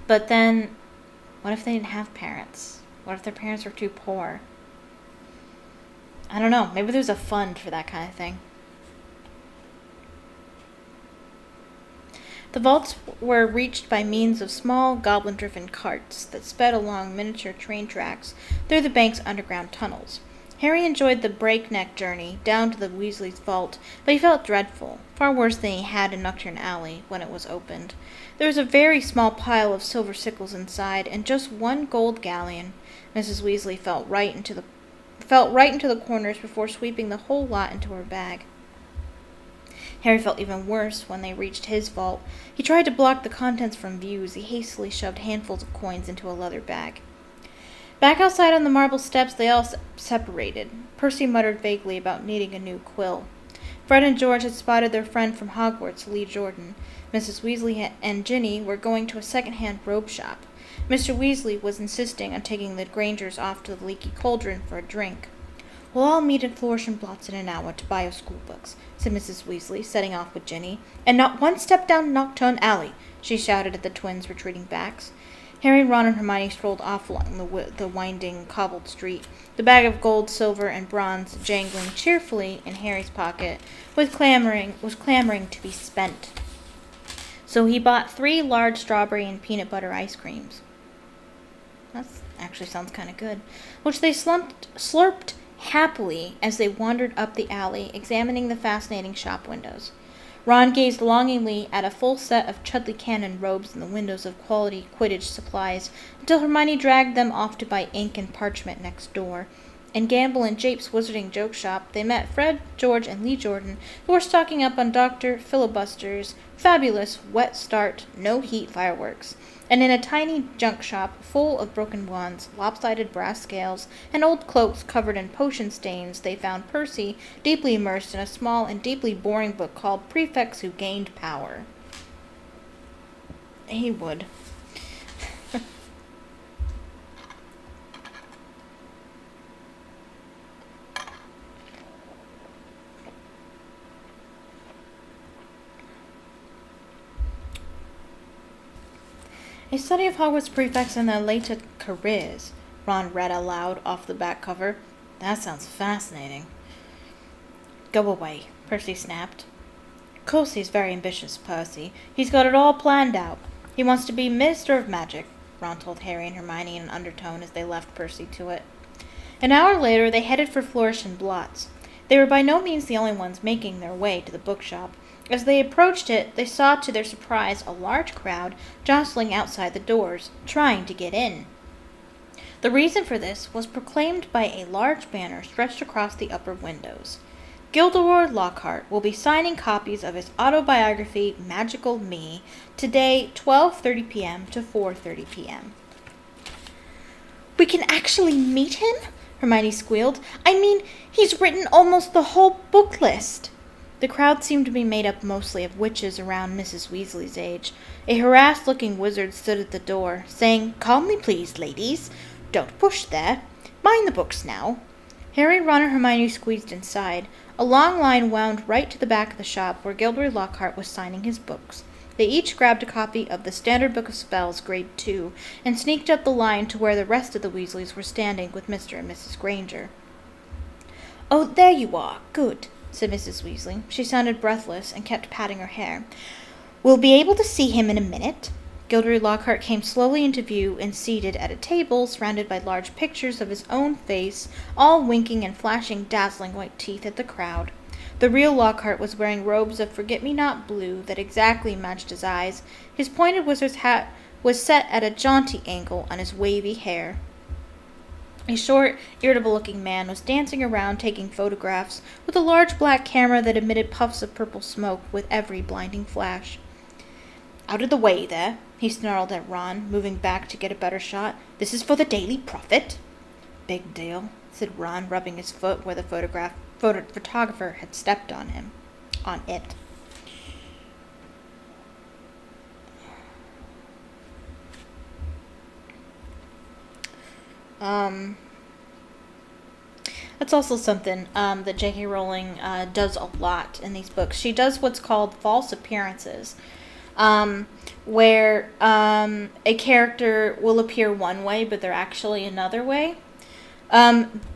But then, what if they didn't have parents? What if their parents were too poor? I don't know. Maybe there's a fund for that kind of thing. The vaults were reached by means of small goblin-driven carts that sped along miniature train tracks through the bank's underground tunnels. Harry enjoyed the breakneck journey down to the Weasley's vault, but he felt dreadful, far worse than he had in Nocturne Alley when it was opened. There was a very small pile of silver sickles inside, and just one gold galleon. Mrs. Weasley felt right into the corners before sweeping the whole lot into her bag. Harry felt even worse when they reached his vault. He tried to block the contents from view as he hastily shoved handfuls of coins into a leather bag. Back outside on the marble steps, they all separated. Percy muttered vaguely about needing a new quill. Fred and George had spotted their friend from Hogwarts, Lee Jordan. Mrs. Weasley and Ginny were going to a second-hand robe shop. Mr. Weasley was insisting on taking the Grangers off to the Leaky Cauldron for a drink. We'll all meet at Flourish and Blotts in an hour to buy our schoolbooks, said Mrs. Weasley, setting off with Ginny. And not one step down Nocturne Alley, she shouted at the twins' retreating backs. Harry, Ron, and Hermione strolled off along the winding, cobbled street, the bag of gold, silver, and bronze jangling cheerfully in Harry's pocket, was clamoring to be spent. So he bought 3 large strawberry and peanut butter ice creams. Actually sounds kind of good. Which they slurped happily as they wandered up the alley, examining the fascinating shop windows. Ron gazed longingly at a full set of Chudley Cannon robes in the windows of quality Quidditch supplies, until Hermione dragged them off to buy ink and parchment next door. In Gamble and Jape's Wizarding Joke Shop, they met Fred, George, and Lee Jordan, who were stocking up on Dr. Filibuster's fabulous wet start, no-heat fireworks. And in a tiny junk shop full of broken wands, lopsided brass scales, and old cloaks covered in potion stains, they found Percy deeply immersed in a small and deeply boring book called Prefects Who Gained Power. He would. A study of Hogwarts prefects and their later careers, Ron read aloud off the back cover. That sounds fascinating. Go away, Percy snapped. Of course he's very ambitious, Percy. He's got it all planned out. He wants to be Minister of Magic, Ron told Harry and Hermione in an undertone as they left Percy to it. An hour later, they headed for Flourish and Blotts. They were by no means the only ones making their way to the bookshop. As they approached it, they saw to their surprise a large crowd jostling outside the doors, trying to get in. The reason for this was proclaimed by a large banner stretched across the upper windows. Gilderoy Lockhart will be signing copies of his autobiography, Magical Me, today, 12:30 p.m. to 4:30 p.m. We can actually meet him? Hermione squealed. I mean, he's written almost the whole book list. The crowd seemed to be made up mostly of witches around Mrs. Weasley's age. A harassed-looking wizard stood at the door, saying, Calmly please, ladies. Don't push there. Mind the books now. Harry, Ron, and Hermione squeezed inside. A long line wound right to the back of the shop where Gilderoy Lockhart was signing his books. They each grabbed a copy of the Standard Book of Spells, Grade 2, and sneaked up the line to where the rest of the Weasleys were standing with Mr. and Mrs. Granger. Oh, there you are. Good, said Mrs. Weasley. She sounded breathless and kept patting her hair. We'll be able to see him in a minute. Gilderoy Lockhart came slowly into view and seated at a table surrounded by large pictures of his own face, all winking and flashing dazzling white teeth at the crowd. The real Lockhart was wearing robes of forget-me-not blue that exactly matched his eyes. His pointed wizard's hat was set at a jaunty angle on his wavy hair. A short, irritable-looking man was dancing around taking photographs with a large black camera that emitted puffs of purple smoke with every blinding flash. Out of the way there, he snarled at Ron, moving back to get a better shot. This is for the Daily Prophet. Big deal, said Ron, rubbing his foot where the photographer had stepped on it. That's also something that J.K. Rowling does a lot in these books. She does what's called false appearances, where a character will appear one way, but they're actually another way.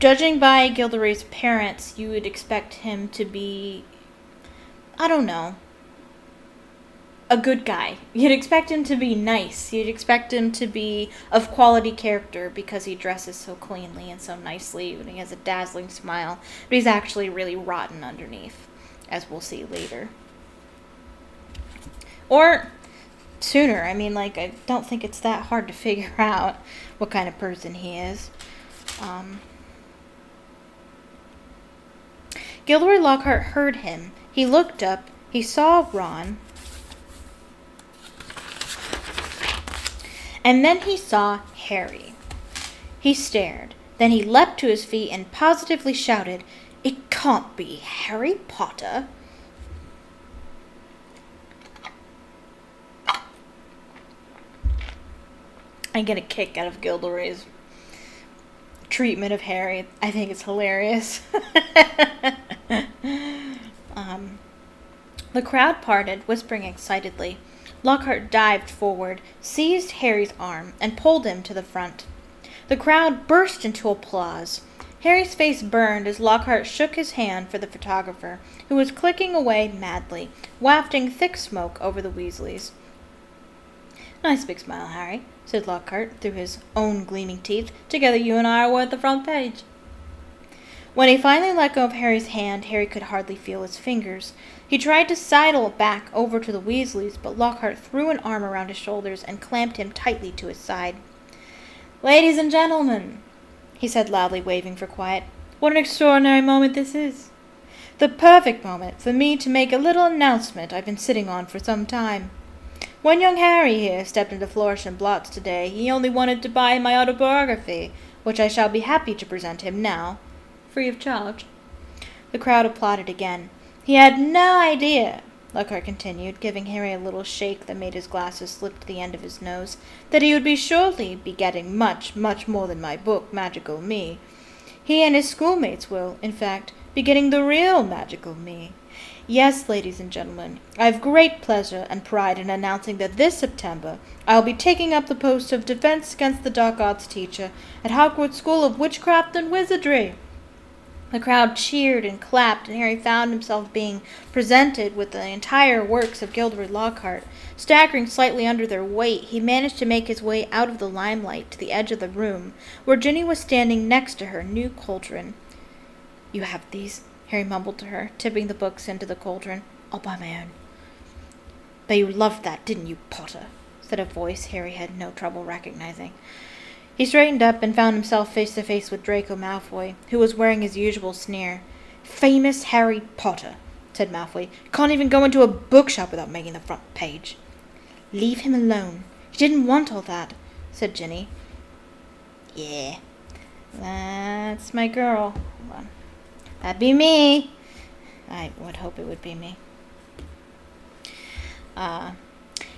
Judging by Gilderoy's appearance, you would expect him to be, I don't know, a good guy. You'd expect him to be nice. You'd expect him to be of quality character because he dresses so cleanly and so nicely and he has a dazzling smile. But he's actually really rotten underneath, as we'll see later. Or sooner. I mean, I don't think it's that hard to figure out what kind of person he is. Gilderoy Lockhart heard him. He looked up. He saw Ron. And then he saw Harry. He stared. Then he leapt to his feet and positively shouted, It can't be Harry Potter. I get a kick out of Gilderoy's treatment of Harry. I think it's hilarious. The crowd parted, whispering excitedly. Lockhart dived forward, seized Harry's arm, and pulled him to the front. The crowd burst into applause. Harry's face burned as Lockhart shook his hand for the photographer, who was clicking away madly, wafting thick smoke over the Weasleys. Nice big smile, Harry, said Lockhart through his own gleaming teeth. Together you and I are worth the front page. When he finally let go of Harry's hand, Harry could hardly feel his fingers. He tried to sidle back over to the Weasleys, but Lockhart threw an arm around his shoulders and clamped him tightly to his side. Ladies and gentlemen, he said loudly, waving for quiet, what an extraordinary moment this is. The perfect moment for me to make a little announcement I've been sitting on for some time. When young Harry here stepped into Flourish and Blotts today, he only wanted to buy my autobiography, which I shall be happy to present him now, free of charge. The crowd applauded again. He had no idea, Lockhart continued, giving Harry a little shake that made his glasses slip to the end of his nose, that he would surely be getting much, much more than my book, Magical Me. He and his schoolmates will, in fact, be getting the real Magical Me. Yes, ladies and gentlemen, I have great pleasure and pride in announcing that this September I will be taking up the post of Defense Against the Dark Arts teacher at Hogwarts School of Witchcraft and Wizardry. The crowd cheered and clapped, and Harry found himself being presented with the entire works of Gilderoy Lockhart. Staggering slightly under their weight, he managed to make his way out of the limelight to the edge of the room, where Ginny was standing next to her new cauldron. You have these, Harry mumbled to her, tipping the books into the cauldron. I'll buy my own. But you loved that, didn't you, Potter? Said a voice Harry had no trouble recognizing. He straightened up and found himself face to face with Draco Malfoy, who was wearing his usual sneer. Famous Harry Potter, said Malfoy. Can't even go into a bookshop without making the front page. Leave him alone. He didn't want all that, said Ginny. Yeah, that's my girl. Hold on. That'd be me. I would hope it would be me.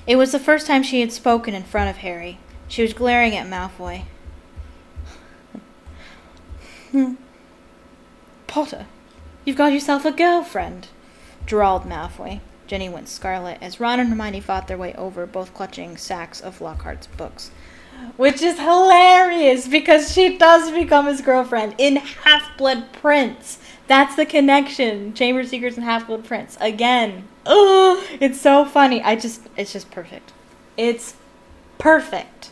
It was the first time she had spoken in front of Harry. She was glaring at Malfoy. Potter, you've got yourself a girlfriend, drawled Malfoy. Ginny went scarlet as Ron and Hermione fought their way over, both clutching sacks of Lockhart's books. Which is hilarious, because she does become his girlfriend in Half-Blood Prince. That's the connection. Chamber of Secrets and Half-Blood Prince. Again. Oh, it's so funny. It's just perfect. It's perfect.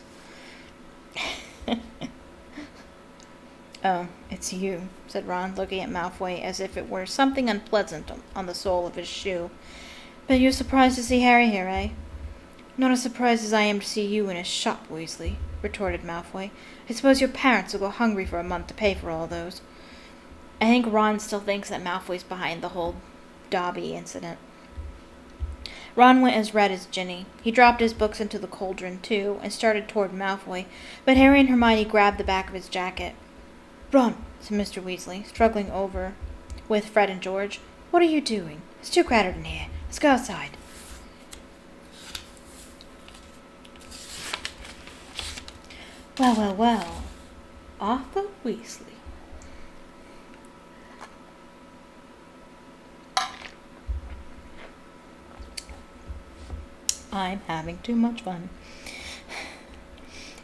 Oh, it's you, said Ron, looking at Malfoy as if it were something unpleasant on the sole of his shoe. But you're surprised to see Harry here, eh? Not as surprised as I am to see you in his shop, Weasley, retorted Malfoy. I suppose your parents will go hungry for a month to pay for all those. I think Ron still thinks that Malfoy's behind the whole Dobby incident. Ron went as red as Ginny. He dropped his books into the cauldron, too, and started toward Malfoy, but Harry and Hermione grabbed the back of his jacket. Ron, said Mr. Weasley, struggling over with Fred and George. What are you doing? It's too crowded in here. Let's go outside. Well, well, well. Arthur Weasley. I'm having too much fun.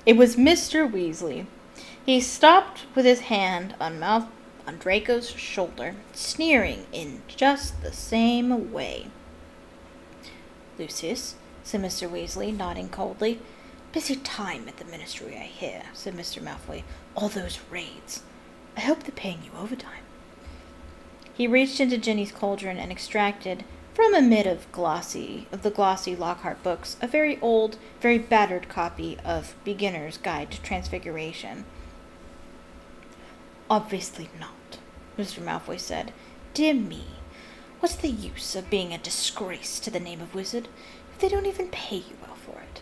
It was Mr. Weasley. He stopped with his hand on Draco's shoulder, sneering in just the same way. Lucius, said Mr. Weasley, nodding coldly. Busy time at the Ministry, I hear, said Mr. Malfoy. All those raids. I hope they're paying you overtime. He reached into Ginny's cauldron and extracted, from amid of the glossy Lockhart books, a very old, very battered copy of Beginner's Guide to Transfiguration. Obviously not, Mr. Malfoy said. Dear me, what's the use of being a disgrace to the name of wizard if they don't even pay you well for it?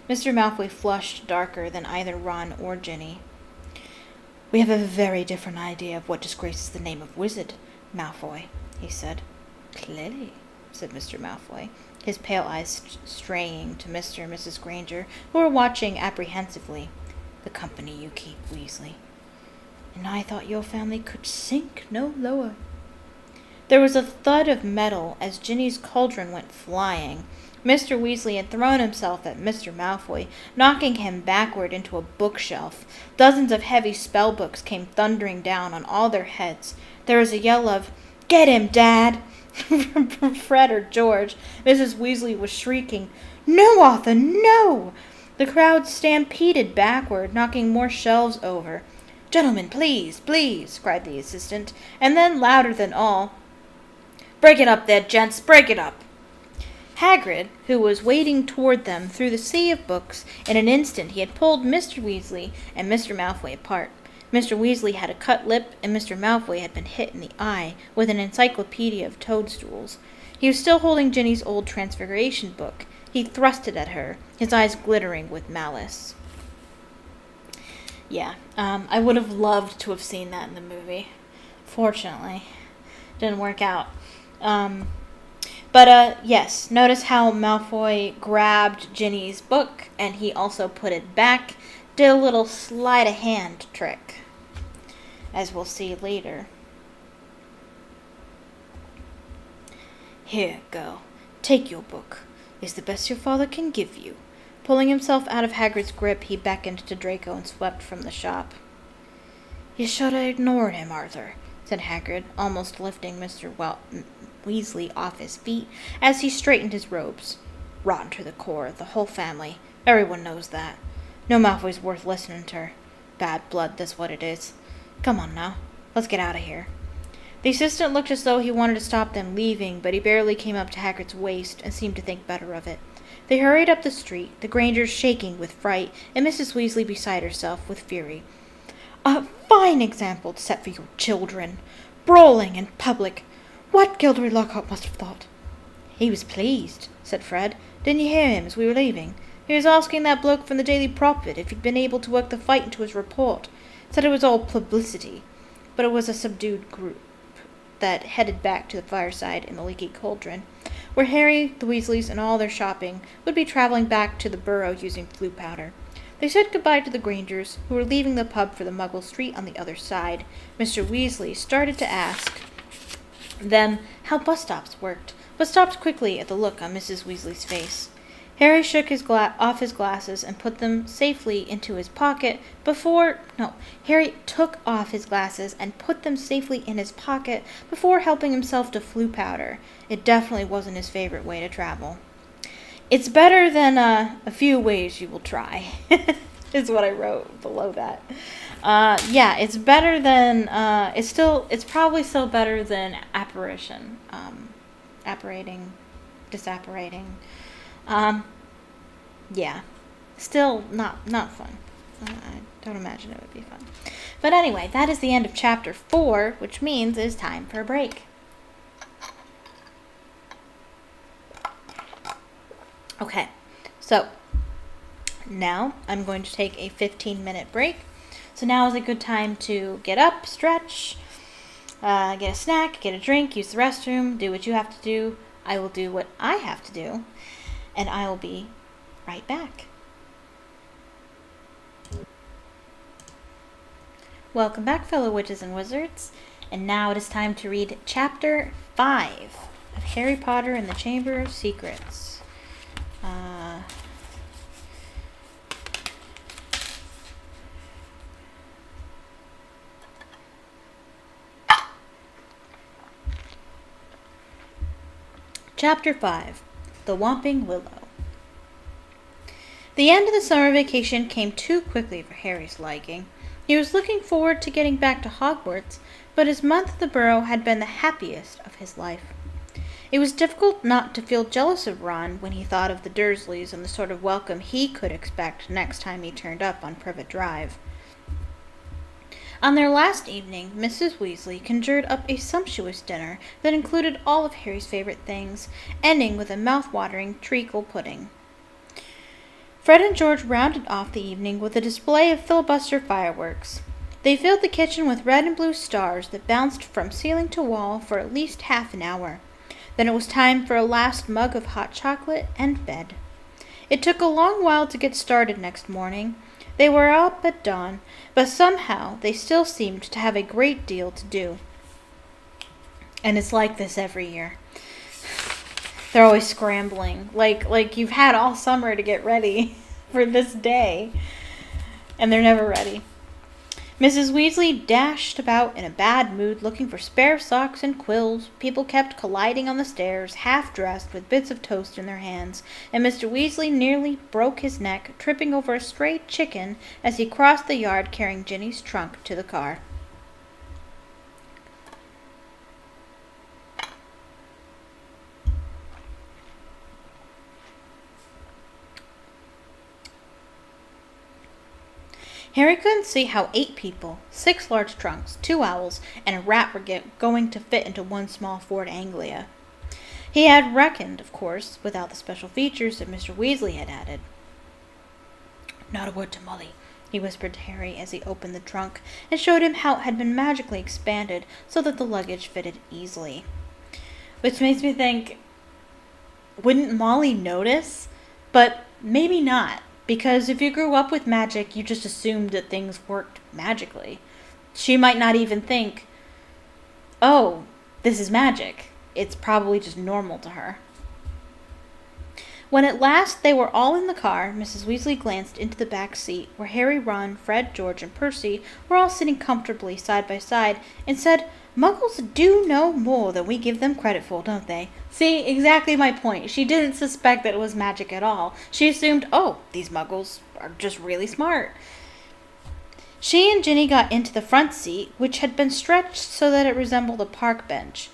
Mr. Malfoy flushed darker than either Ron or Ginny. We have a very different idea of what disgraces the name of wizard, Malfoy, he said. Clearly, said Mr. Malfoy, his pale eyes straying to Mr. and Mrs. Granger, who were watching apprehensively. The company you keep, Weasley. And I thought your family could sink no lower. There was a thud of metal as Ginny's cauldron went flying. Mr. Weasley had thrown himself at Mr. Malfoy, knocking him backward into a bookshelf. Dozens of heavy spell books came thundering down on all their heads. There was a yell of, "Get him, Dad!" from Fred or George. Mrs. Weasley was shrieking, No, Arthur, no! The crowd stampeded backward, knocking more shelves over. Gentlemen, please, please, cried the assistant, and then, louder than all, break it up there, gents, break it up. Hagrid, who was wading toward them through the sea of books, in an instant he had pulled Mr. Weasley and Mr. Malfoy apart. Mr. Weasley had a cut lip, and Mr. Malfoy had been hit in the eye with an encyclopedia of toadstools. He was still holding Ginny's old Transfiguration book. He thrust it at her, his eyes glittering with malice. Yeah, I would have loved to have seen that in the movie. Fortunately, didn't work out. Yes, notice how Malfoy grabbed Ginny's book, and he also put it back, did a little sleight-of-hand trick, as we'll see later. Here, girl, take your book. It's the best your father can give you. Pulling himself out of Hagrid's grip, he beckoned to Draco and swept from the shop. You should have ignored him, Arthur, said Hagrid, almost lifting Mr. Weasley off his feet as he straightened his robes. Rotten to the core, the whole family. Everyone knows that. No Malfoy's worth listening to. Bad blood, that's what it is. Come on now, let's get out of here. The assistant looked as though he wanted to stop them leaving, but he barely came up to Hagrid's waist and seemed to think better of it. They hurried up the street, the Grangers shaking with fright, and Mrs. Weasley beside herself with fury. A fine example to set for your children. Brawling in public. What Gilderoy Lockhart must have thought. He was pleased, said Fred. Didn't you hear him as we were leaving? He was asking that bloke from the Daily Prophet if he'd been able to work the fight into his report. Said it was all publicity, but it was a subdued group that headed back to the fireside in the Leaky Cauldron, where Harry, the Weasleys, and all their shopping would be traveling back to the Burrow using Floo powder. They said goodbye to the Grangers, who were leaving the pub for the Muggle Street on the other side. Mr. Weasley started to ask them how bus stops worked, but stopped quickly at the look on Mrs. Weasley's face. Harry shook off his glasses and put them safely into his pocket Harry took off his glasses and put them safely in his pocket before helping himself to Floo powder. It definitely wasn't his favorite way to travel. It's better than a few ways you will try, is what I wrote below that. It's better than, it's probably still better than apparition, disapparating. Still not fun. I don't imagine it would be fun. But anyway, that is the end of chapter 4, which means it's time for a break. Okay, so now I'm going to take a 15-minute break. So now is a good time to get up, stretch, get a snack, get a drink, use the restroom, do what you have to do. I will do what I have to do, and I will be right back. Welcome back, fellow witches and wizards. And now it is time to read Chapter 5 of Harry Potter and the Chamber of Secrets. Chapter 5, The Whomping Willow. The end of the summer vacation came too quickly for Harry's liking. He was looking forward to getting back to Hogwarts, but his month at the Burrow had been the happiest of his life. It was difficult not to feel jealous of Ron when he thought of the Dursleys and the sort of welcome he could expect next time he turned up on Privet Drive. On their last evening, Mrs. Weasley conjured up a sumptuous dinner that included all of Harry's favorite things, ending with a mouth-watering treacle pudding. Fred and George rounded off the evening with a display of filibuster fireworks. They filled the kitchen with red and blue stars that bounced from ceiling to wall for at least half an hour. Then it was time for a last mug of hot chocolate and bed. It took a long while to get started next morning. They were up at dawn, but somehow they still seemed to have a great deal to do. And it's like this every year. They're always scrambling, like you've had all summer to get ready for this day, and they're never ready. Mrs. Weasley dashed about in a bad mood, looking for spare socks and quills. People kept colliding on the stairs, half-dressed, with bits of toast in their hands, and Mr. Weasley nearly broke his neck, tripping over a stray chicken as he crossed the yard carrying Ginny's trunk to the car. Harry couldn't see how 8 people, 6 large trunks, 2 owls, and a rat were going to fit into one small Ford Anglia. He had reckoned, of course, without the special features that Mr. Weasley had added. "Not a word to Molly," he whispered to Harry as he opened the trunk and showed him how it had been magically expanded so that the luggage fitted easily. Which makes me think, wouldn't Molly notice? But maybe not. Because if you grew up with magic, you just assumed that things worked magically. She might not even think, oh, this is magic. It's probably just normal to her. When at last they were all in the car, Mrs. Weasley glanced into the back seat, where Harry, Ron, Fred, George, and Percy were all sitting comfortably side by side, and said, "Muggles do know more than we give them credit for, don't they?" See, exactly my point. She didn't suspect that it was magic at all. She assumed, oh, these Muggles are just really smart. She and Ginny got into the front seat, which had been stretched so that it resembled a park bench.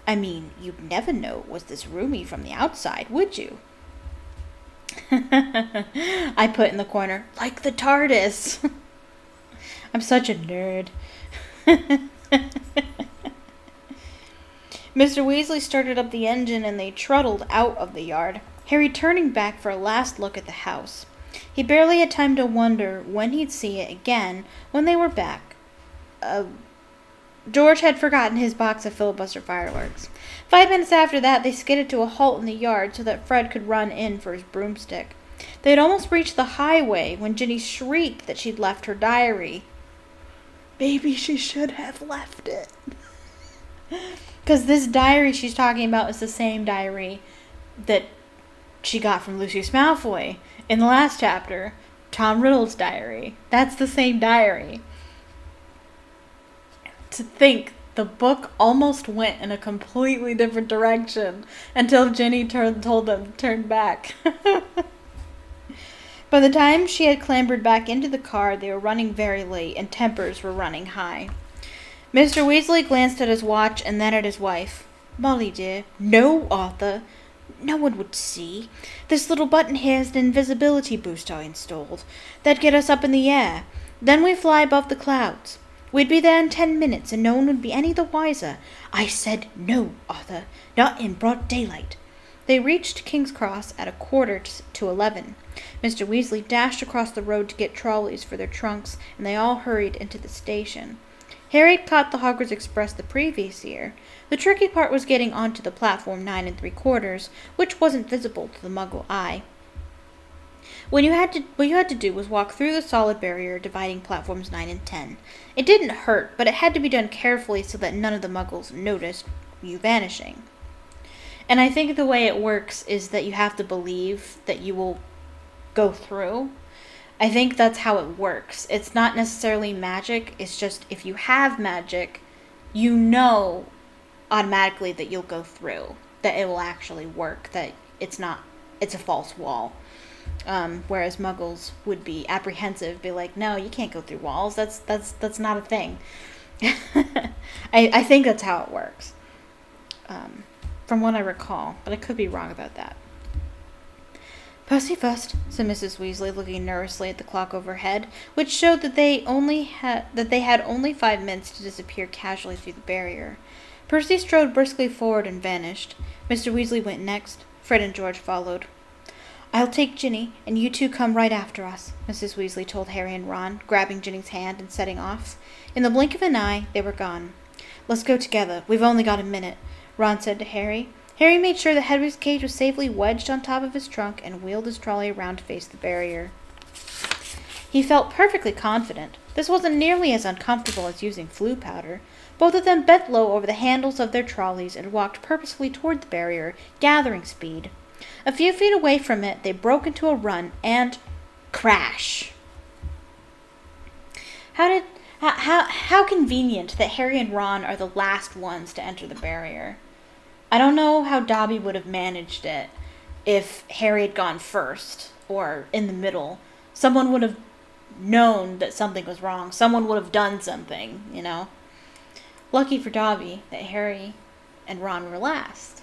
I mean, you'd never know it was this roomy from the outside, would you? I put in the corner, like the TARDIS. I'm such a nerd. Mr. Weasley started up the engine and they trundled out of the yard, Harry turning back for a last look at the house. He barely had time to wonder when he'd see it again when they were back. George had forgotten his box of filibuster fireworks. 5 minutes after that, they skidded to a halt in the yard so that Fred could run in for his broomstick. They had almost reached the highway when Ginny shrieked that she'd left her diary. Maybe she should have left it. Because this diary she's talking about is the same diary that she got from Lucius Malfoy in the last chapter. Tom Riddle's diary. That's the same diary. To think the book almost went in a completely different direction until Ginny told them to turn back. By the time she had clambered back into the car, they were running very late and tempers were running high. Mr. Weasley glanced at his watch and then at his wife. "Molly, dear." "No, Arthur. No one would see. This little button here is an invisibility boost I installed. That'd get us up in the air. Then we fly above the clouds. We'd be there in 10 minutes and no one would be any the wiser. I said no, Arthur. Not in broad daylight." They reached King's Cross at 11:15. Mr. Weasley dashed across the road to get trolleys for their trunks, and they all hurried into the station. Harry had caught the Hogwarts Express the previous year. The tricky part was getting onto the platform 9 3/4, which wasn't visible to the Muggle eye. What you had to do was walk through the solid barrier dividing platforms 9 and 10. It didn't hurt, but it had to be done carefully so that none of the Muggles noticed you vanishing. And I think the way it works is that you have to believe that you will go through. I think that's how it works. It's not necessarily magic. It's just if you have magic, you know automatically that you'll go through, that it will actually work, that it's a false wall. Whereas Muggles would be apprehensive, be like, no, you can't go through walls. That's not a thing. I think that's how it works. From what I recall, but I could be wrong about that. "Percy first," said Mrs. Weasley, looking nervously at the clock overhead, which showed that they had only 5 minutes to disappear casually through the barrier. Percy strode briskly forward and vanished. Mr. Weasley went next. Fred and George followed. "I'll take Ginny, and you two come right after us," Mrs. Weasley told Harry and Ron, grabbing Ginny's hand and setting off. In the blink of an eye, they were gone. "Let's go together. We've only got a minute," Ron said to Harry. Harry made sure that Hedwig's cage was safely wedged on top of his trunk and wheeled his trolley around to face the barrier. He felt perfectly confident. This wasn't nearly as uncomfortable as using flue powder. Both of them bent low over the handles of their trolleys and walked purposefully toward the barrier, gathering speed. A few feet away from it, they broke into a run and crash. How How convenient that Harry and Ron are the last ones to enter the barrier. I don't know how Dobby would have managed it if Harry had gone first or in the middle. Someone would have known that something was wrong. Someone would have done something, you know. Lucky for Dobby that Harry and Ron were last.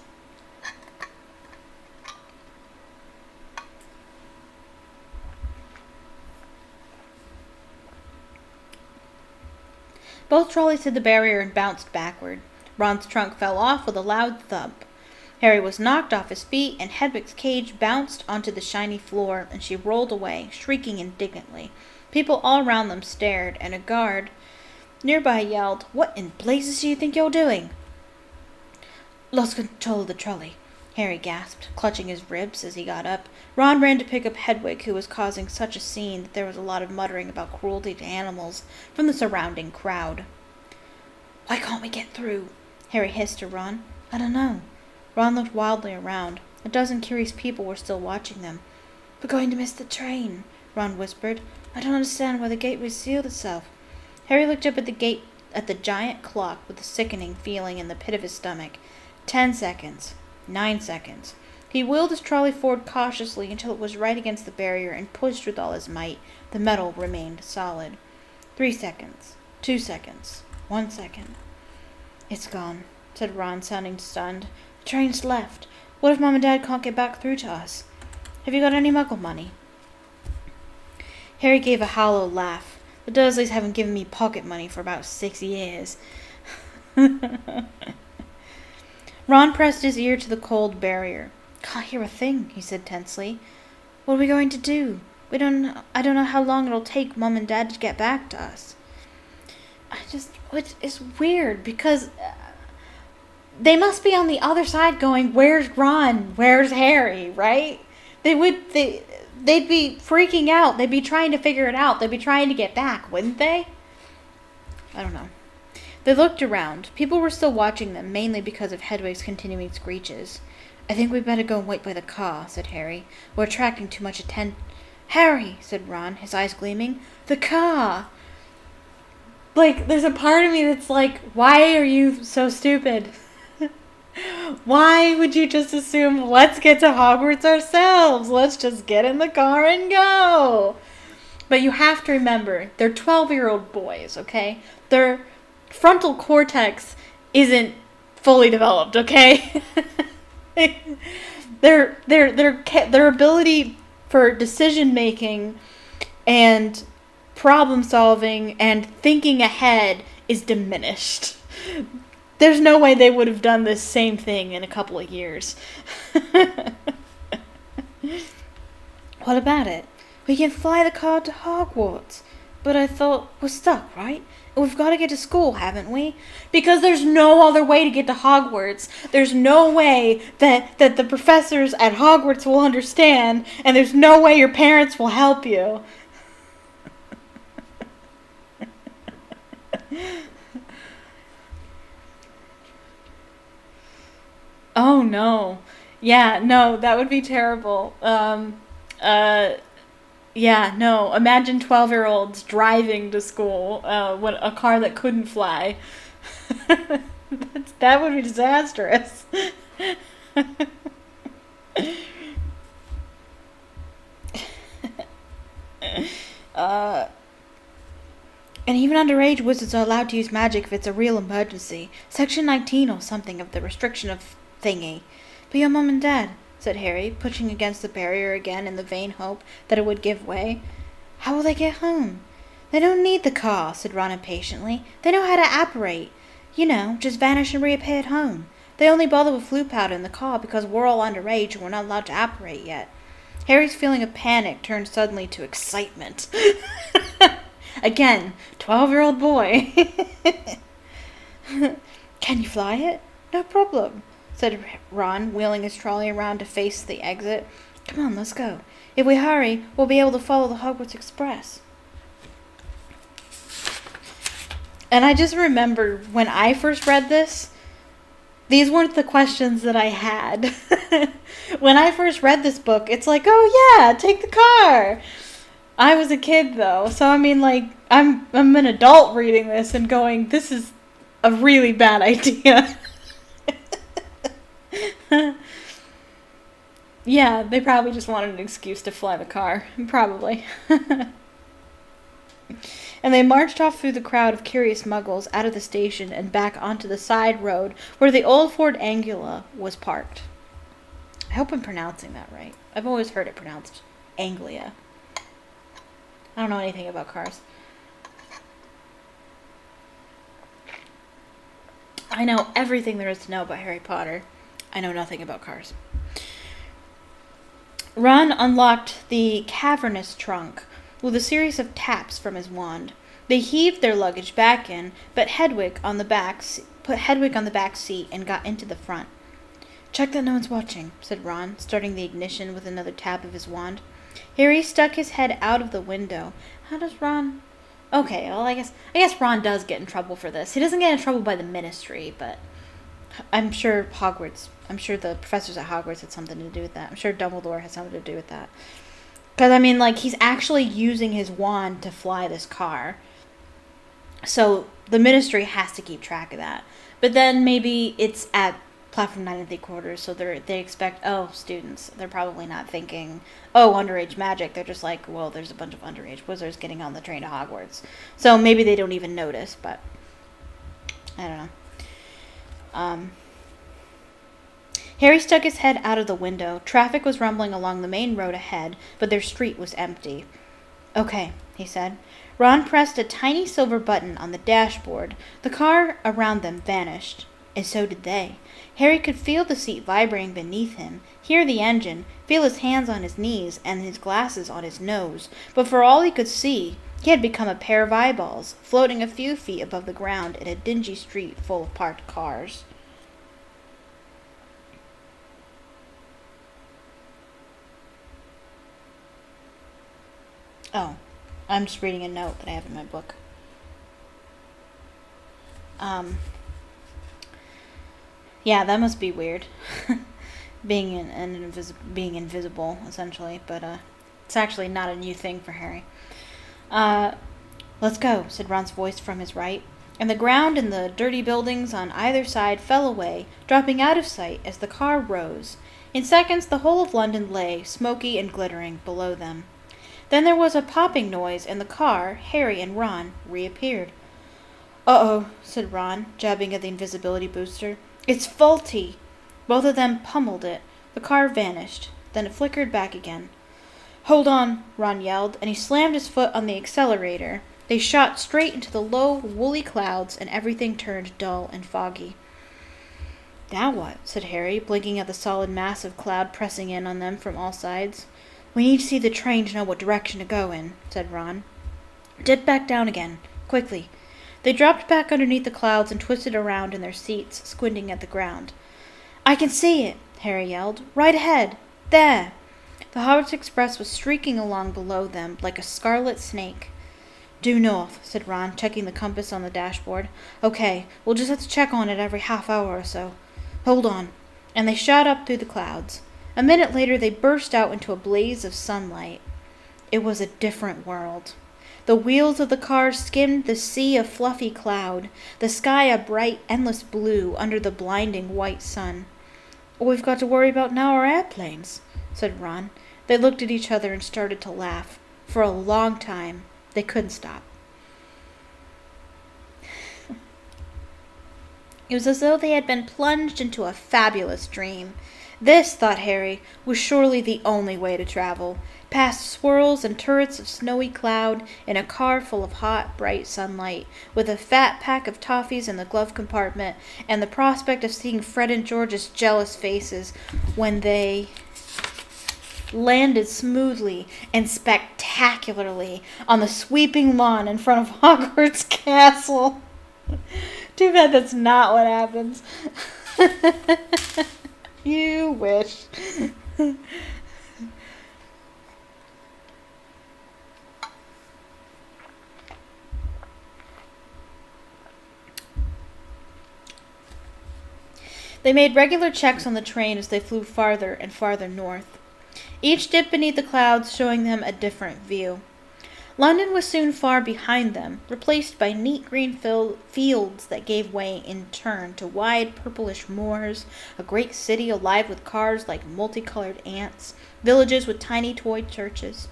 Both trolleys hit the barrier and bounced backward. Ron's trunk fell off with a loud thump. Harry was knocked off his feet, and Hedwig's cage bounced onto the shiny floor, and she rolled away, shrieking indignantly. People all around them stared, and a guard nearby yelled, "What in blazes do you think you're doing?" "Lost control of the trolley," Harry gasped, clutching his ribs as he got up. Ron ran to pick up Hedwig, who was causing such a scene that there was a lot of muttering about cruelty to animals from the surrounding crowd. "Why can't we get through?" Harry hissed to Ron. "I don't know." Ron looked wildly around. A dozen curious people were still watching them. "We're going to miss the train," Ron whispered. "I don't understand why the gateway sealed itself." Harry looked up at the giant clock with a sickening feeling in the pit of his stomach. 10 seconds. 9 seconds. He wheeled his trolley forward cautiously until it was right against the barrier and pushed with all his might. The metal remained solid. 3 seconds. 2 seconds. 1 second. "It's gone," said Ron, sounding stunned. "The train's left. What if Mom and Dad can't get back through to us? Have you got any Muggle money?" Harry gave a hollow laugh. "The Dursleys haven't given me pocket money for about 6 years. Ron pressed his ear to the cold barrier. "Can't hear a thing," he said tensely. "What are we going to do? I don't know how long it'll take Mom and Dad to get back to us." It's weird because they must be on the other side going, "Where's Ron? Where's Harry?" Right? They'd be freaking out. They'd be trying to figure it out. They'd be trying to get back, wouldn't they? I don't know. They looked around. People were still watching them, mainly because of Hedwig's continuing screeches. "I think we'd better go and wait by the car," said Harry. "We're attracting too much attention." "Harry," said Ron, his eyes gleaming. "The car!" Like, there's a part of me that's like, why are you so stupid? Why would you just assume, let's get to Hogwarts ourselves? Let's just get in the car and go. But you have to remember, they're 12-year-old boys, okay? Their frontal cortex isn't fully developed, okay? Their ability for decision making and problem solving and thinking ahead is diminished. There's no way they would have done this same thing in a couple of years. What about it? We can fly the car to Hogwarts. But I thought, we're stuck, right? We've got to get to school, haven't we? Because there's no other way to get to Hogwarts. There's no way that the professors at Hogwarts will understand, and there's no way your parents will help you. Oh, no. Yeah, no, that would be terrible. Yeah, no. Imagine 12-year-olds driving to school when a car that couldn't fly. That would be disastrous. And even underage wizards are allowed to use magic if it's a real emergency. Section 19 or something of the restriction of thingy. But your mum and dad, said Harry, pushing against the barrier again in the vain hope that it would give way. How will they get home? They don't need the car, said Ron impatiently. They know how to apparate. You know, just vanish and reappear at home. They only bother with flu powder in the car because we're all underage and we're not allowed to apparate yet. Harry's feeling of panic turned suddenly to excitement. Again, 12-year-old boy. Can you fly it? No problem, said Ron, wheeling his trolley around to face the exit. Come on, let's go. If we hurry, we'll be able to follow the Hogwarts Express. And I just remembered when I first read this, these weren't the questions that I had. When I first read this book, it's like, oh yeah, take the car. I was a kid though, so I mean, like, I'm an adult reading this and going, this is a really bad idea. Yeah, they probably just wanted an excuse to fly the car. Probably. And they marched off through the crowd of curious muggles out of the station and back onto the side road where the old Ford Anglia was parked. I hope I'm pronouncing that right. I've always heard it pronounced Anglia. I don't know anything about cars. I know everything there is to know about Harry Potter. I know nothing about cars. Ron unlocked the cavernous trunk with a series of taps from his wand. They heaved their luggage back in, but put Hedwig on the back seat and got into the front. Check that no one's watching, said Ron, starting the ignition with another tap of his wand. Harry stuck his head out of the window. How does Ron... Okay, well, I guess Ron does get in trouble for this. He doesn't get in trouble by the Ministry, but I'm sure the professors at Hogwarts had something to do with that. I'm sure Dumbledore has something to do with that. Because, I mean, like, he's actually using his wand to fly this car. So the Ministry has to keep track of that. But then maybe it's at platform 9 3/4, so they expect, students. They're probably not thinking, underage magic. They're just like, well, there's a bunch of underage wizards getting on the train to Hogwarts. So maybe they don't even notice, but I don't know. Harry stuck his head out of the window. Traffic was rumbling along the main road ahead, but their street was empty. Okay, he said. Ron pressed a tiny silver button on the dashboard. The car around them vanished, and so did they. Harry could feel the seat vibrating beneath him, hear the engine, feel his hands on his knees and his glasses on his nose, but for all he could see, he had become a pair of eyeballs, floating a few feet above the ground in a dingy street full of parked cars. Oh, I'm just reading a note that I have in my book. Yeah, that must be weird. being invisible, essentially, but it's actually not a new thing for Harry. Let's go, said Ron's voice from his right, and the ground and the dirty buildings on either side fell away, dropping out of sight as the car rose. In seconds, the whole of London lay, smoky and glittering, below them. Then there was a popping noise, and the car, Harry and Ron, reappeared. Uh-oh, said Ron, jabbing at the invisibility booster. It's faulty! Both of them pummeled it. The car vanished. Then it flickered back again. Hold on, Ron yelled, and he slammed his foot on the accelerator. They shot straight into the low, woolly clouds, and everything turned dull and foggy. Now what? Said Harry, blinking at the solid mass of cloud pressing in on them from all sides. We need to see the train to know what direction to go in, said Ron. Dip back down again, quickly. They dropped back underneath the clouds and twisted around in their seats, squinting at the ground. I can see it, Harry yelled. Right ahead. There. The Hogwarts Express was streaking along below them like a scarlet snake. Due north, said Ron, checking the compass on the dashboard. Okay, we'll just have to check on it every half hour or so. Hold on. And they shot up through the clouds. A minute later, they burst out into a blaze of sunlight. It was a different world. The wheels of the car skimmed the sea of fluffy cloud, the sky a bright, endless blue under the blinding white sun. All we've got to worry about now are airplanes, said Ron. They looked at each other and started to laugh. For a long time, they couldn't stop. It was as though they had been plunged into a fabulous dream. This, thought Harry, was surely the only way to travel, past swirls and turrets of snowy cloud, in a car full of hot, bright sunlight, with a fat pack of toffees in the glove compartment, and the prospect of seeing Fred and George's jealous faces when they landed smoothly and spectacularly on the sweeping lawn in front of Hogwarts Castle. Too bad that's not what happens. You wish. They made regular checks on the train as they flew farther and farther north. Each dip beneath the clouds showing them a different view. London was soon far behind them, replaced by neat green fields that gave way in turn to wide purplish moors, a great city alive with cars like multicolored ants, villages with tiny toy churches.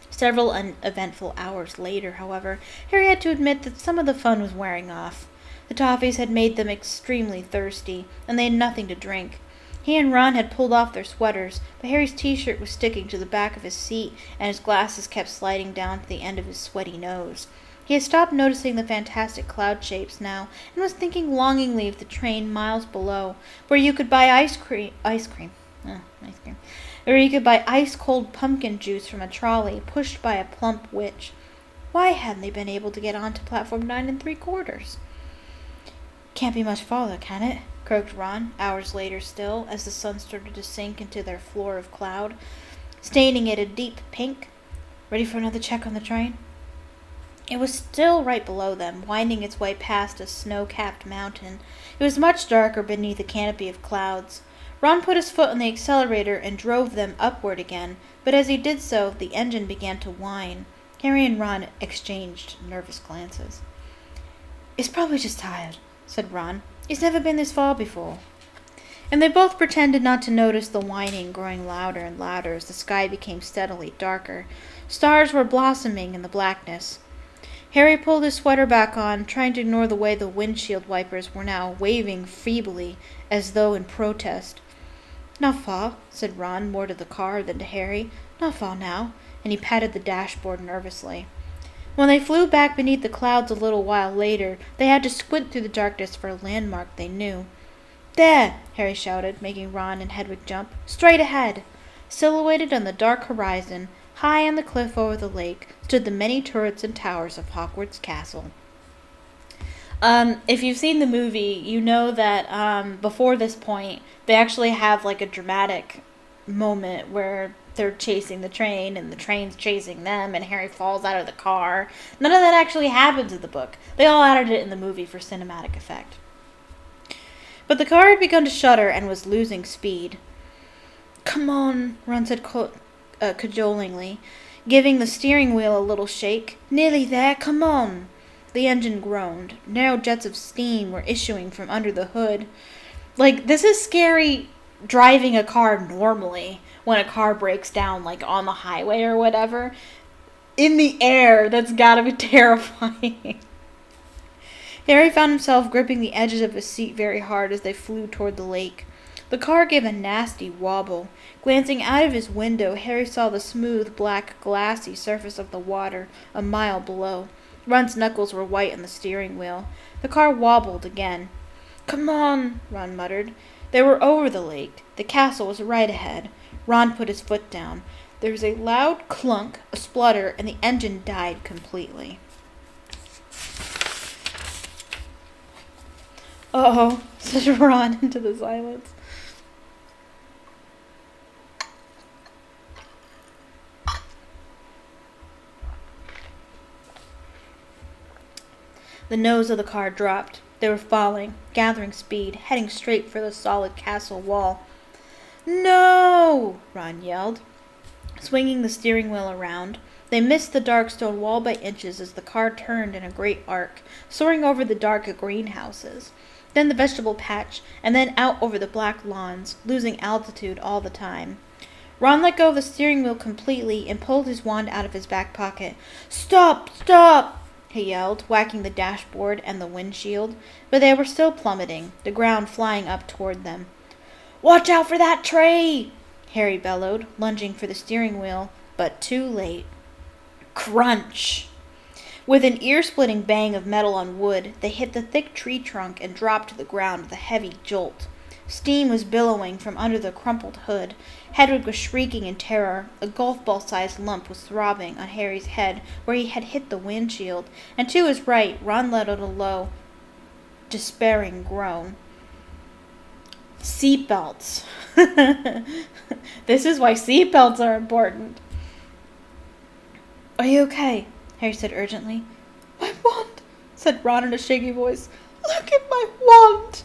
Several uneventful hours later, however, Harry had to admit that some of the fun was wearing off. The toffees had made them extremely thirsty, and they had nothing to drink. He and Ron had pulled off their sweaters, but Harry's t-shirt was sticking to the back of his seat, and his glasses kept sliding down to the end of his sweaty nose. He had stopped noticing the fantastic cloud shapes now, and was thinking longingly of the train miles below, where you could buy ice cream, where you could buy ice-cold pumpkin juice from a trolley pushed by a plump witch. Why hadn't they been able to get on to platform 9 3/4? "Can't be much farther, can it?" croaked Ron, hours later still, as the sun started to sink into their floor of cloud, staining it a deep pink. "Ready for another check on the train?" It was still right below them, winding its way past a snow-capped mountain. It was much darker beneath a canopy of clouds. Ron put his foot on the accelerator and drove them upward again, but as he did so, the engine began to whine. Harry and Ron exchanged nervous glances. "He's probably just tired," said Ron. "He's never been this far before." And they both pretended not to notice the whining growing louder and louder as the sky became steadily darker. Stars were blossoming in the blackness. Harry pulled his sweater back on, trying to ignore the way the windshield wipers were now waving feebly, as though in protest. "Not far," said Ron, more to the car than to Harry. "Not far now," and he patted the dashboard nervously. When they flew back beneath the clouds a little while later, they had to squint through the darkness for a landmark they knew. "There!" Harry shouted, making Ron and Hedwig jump. "Straight ahead!" Silhouetted on the dark horizon, high on the cliff over the lake, stood the many turrets and towers of Hogwarts Castle. If you've seen the movie, you know that before this point, they actually have like a dramatic moment where they're chasing the train and the train's chasing them and Harry falls out of the car. None of that actually happens in the book. They all added it in the movie for cinematic effect. But the car had begun to shudder and was losing speed. "Come on," Ron said cajolingly, giving the steering wheel a little shake. "Nearly there, come on." The engine groaned. Narrow jets of steam were issuing from under the hood. Like, this is scary driving a car normally when a car breaks down, like, on the highway or whatever. In the air, that's gotta be terrifying. Harry found himself gripping the edges of his seat very hard as they flew toward the lake. The car gave a nasty wobble. Glancing out of his window, Harry saw the smooth, black, glassy surface of the water a mile below. Ron's knuckles were white on the steering wheel. The car wobbled again. "Come on," Ron muttered. They were over the lake. The castle was right ahead. Ron put his foot down. There was a loud clunk, a splutter, and the engine died completely. "Uh-oh," said Ron into the silence. The nose of the car dropped. They were falling, gathering speed, heading straight for the solid castle wall. "No!" Ron yelled, swinging the steering wheel around. They missed the dark stone wall by inches as the car turned in a great arc, soaring over the dark greenhouses, then the vegetable patch, and then out over the black lawns, losing altitude all the time. Ron let go of the steering wheel completely and pulled his wand out of his back pocket. "Stop! Stop!" he yelled, whacking the dashboard and the windshield, but they were still plummeting, the ground flying up toward them. "Watch out for that tree!" Harry bellowed, lunging for the steering wheel, but too late. Crunch! With an ear-splitting bang of metal on wood, they hit the thick tree trunk and dropped to the ground with a heavy jolt. Steam was billowing from under the crumpled hood. Hedwig was shrieking in terror. A golf ball-sized lump was throbbing on Harry's head where he had hit the windshield, and to his right, Ron let out a low, despairing groan. Seatbelts. This is why seatbelts are important. "Are you okay?" Harry said urgently. "My wand," said Ron in a shaky voice. "Look at my wand."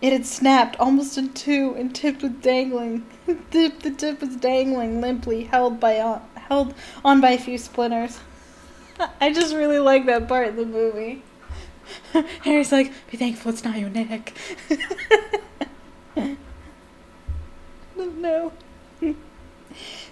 It had snapped almost in two and tipped with dangling. The tip was dangling limply, held held on by a few splinters. I just really like that part of the movie. Harry's like, be thankful it's not your neck. No.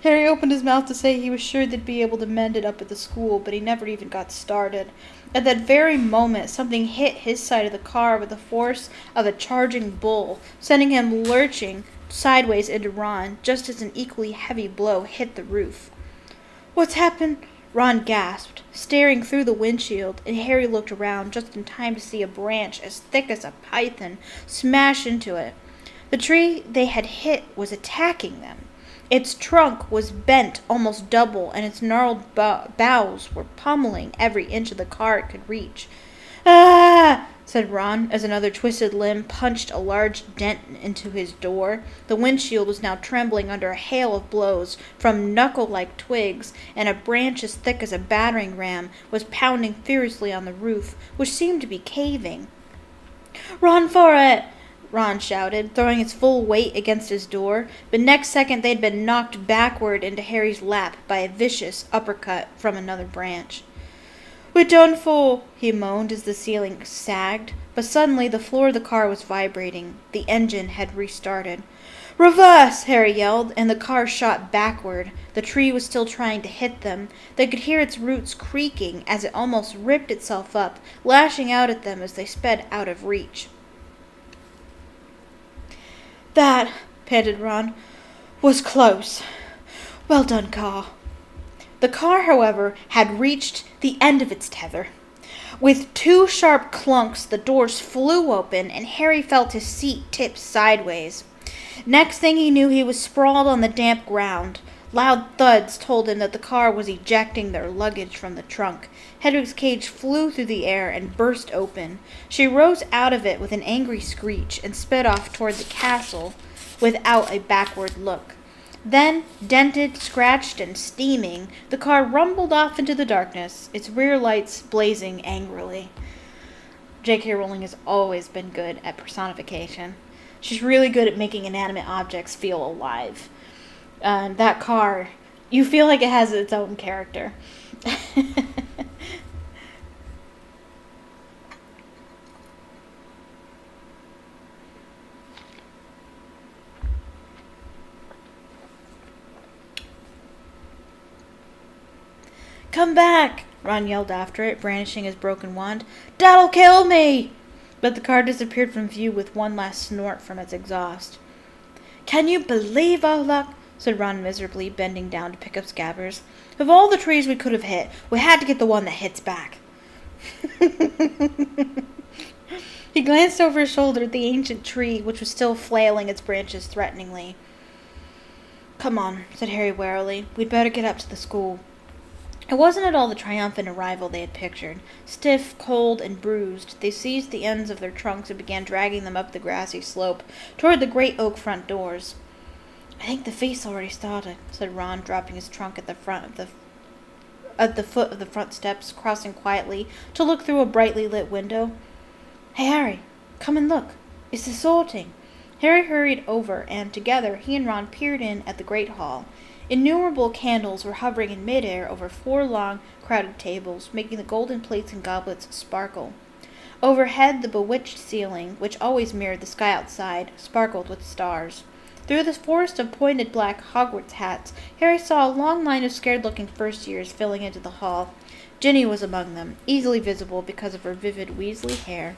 Harry opened his mouth to say he was sure they'd be able to mend it up at the school, but he never even got started. At that very moment, something hit his side of the car with the force of a charging bull, sending him lurching sideways into Ron, just as an equally heavy blow hit the roof. What's happened? Ron gasped, staring through the windshield, and Harry looked around just in time to see a branch as thick as a python smash into it. The tree they had hit was attacking them. Its trunk was bent almost double, and its gnarled boughs were pummeling every inch of the car it could reach. Ah! Said Ron, as another twisted limb punched a large dent into his door. The windshield was now trembling under a hail of blows from knuckle-like twigs, and a branch as thick as a battering ram was pounding furiously on the roof, which seemed to be caving. Run for it! Ron shouted, throwing his full weight against his door, but next second they'd been knocked backward into Harry's lap by a vicious uppercut from another branch. We're done for, he moaned as the ceiling sagged, but suddenly the floor of the car was vibrating. The engine had restarted. Reverse! Harry yelled, and the car shot backward. The tree was still trying to hit them. They could hear its roots creaking as it almost ripped itself up, lashing out at them as they sped out of reach. That, panted Ron, was close. Well done, car. The car, however, had reached the end of its tether. With two sharp clunks, the doors flew open, and Harry felt his seat tip sideways. Next thing he knew, he was sprawled on the damp ground. Loud thuds told him that the car was ejecting their luggage from the trunk. Hedwig's cage flew through the air and burst open. She rose out of it with an angry screech and sped off toward the castle without a backward look. Then, dented, scratched, and steaming, the car rumbled off into the darkness, its rear lights blazing angrily. J.K. Rowling has always been good at personification. She's really good at making inanimate objects feel alive. That car, you feel like it has its own character. Come back! Ron yelled after it, brandishing his broken wand. That'll kill me! But the car disappeared from view with one last snort from its exhaust. Can you believe our luck? Said Ron miserably, bending down to pick up Scabbers. Of all the trees we could have hit, we had to get the one that hits back. He glanced over his shoulder at the ancient tree, which was still flailing its branches threateningly. Come on, said Harry warily. We'd better get up to the school. It wasn't at all the triumphant arrival they had pictured. Stiff, cold, and bruised, they seized the ends of their trunks and began dragging them up the grassy slope toward the great oak front doors. I think the feast's already started, said Ron, dropping his trunk at the foot of the front steps, crossing quietly to look through a brightly lit window. Hey, Harry, come and look. It's the sorting. Harry hurried over, and together he and Ron peered in at the great hall. Innumerable candles were hovering in midair over 4 long, crowded tables, making the golden plates and goblets sparkle. Overhead, the bewitched ceiling, which always mirrored the sky outside, sparkled with stars. Through the forest of pointed black Hogwarts hats, Harry saw a long line of scared-looking first-years filling into the hall. Ginny was among them, easily visible because of her vivid Weasley hair.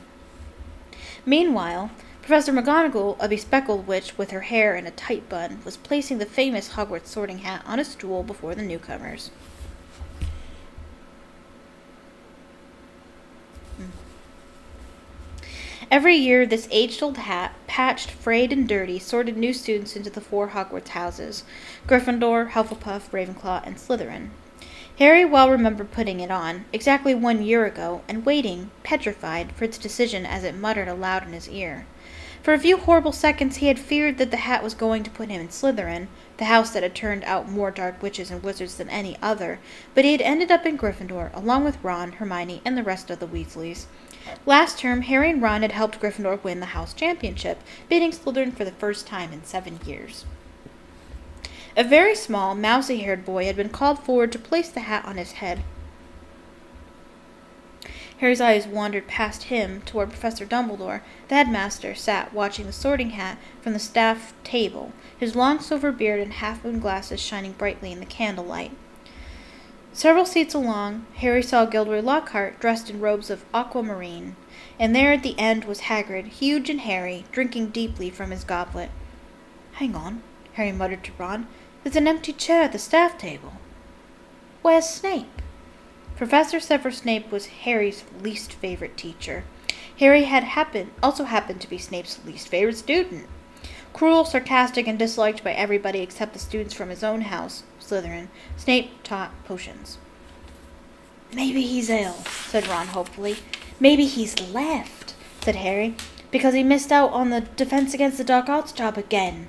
Meanwhile, Professor Mcgonagall, a bespectacled witch with her hair in a tight bun, was placing the famous Hogwarts Sorting Hat on a stool before the newcomers. Every year, this age-old hat, patched, frayed, and dirty, sorted new students into the 4 Hogwarts houses: Gryffindor, Hufflepuff, Ravenclaw, and Slytherin. Harry well remembered putting it on, exactly 1 year ago, and waiting, petrified, for its decision as it muttered aloud in his ear. For a few horrible seconds he had feared that the hat was going to put him in Slytherin, the house that had turned out more dark witches and wizards than any other, but he had ended up in Gryffindor, along with Ron, Hermione, and the rest of the Weasleys. Last term, Harry and Ron had helped Gryffindor win the house championship, beating Slytherin for the first time in 7 years. A very small, mousy-haired boy had been called forward to place the hat on his head. Harry's eyes wandered past him toward Professor Dumbledore. The headmaster sat watching the sorting hat from the staff table, his long silver beard and half-moon glasses shining brightly in the candlelight. Several seats along, Harry saw Gilderoy Lockhart dressed in robes of aquamarine, and there at the end was Hagrid, huge and hairy, drinking deeply from his goblet. "Hang on," Harry muttered to Ron. "There's an empty chair at the staff table. Where's Snape?" Professor Severus Snape was Harry's least favorite teacher. Harry had also happened to be Snape's least favorite student. Cruel, sarcastic, and disliked by everybody except the students from his own house, Slytherin, Snape taught potions. "Maybe he's ill," said Ron hopefully. "Maybe he's left," said Harry, "because he missed out on the Defense Against the Dark Arts job again."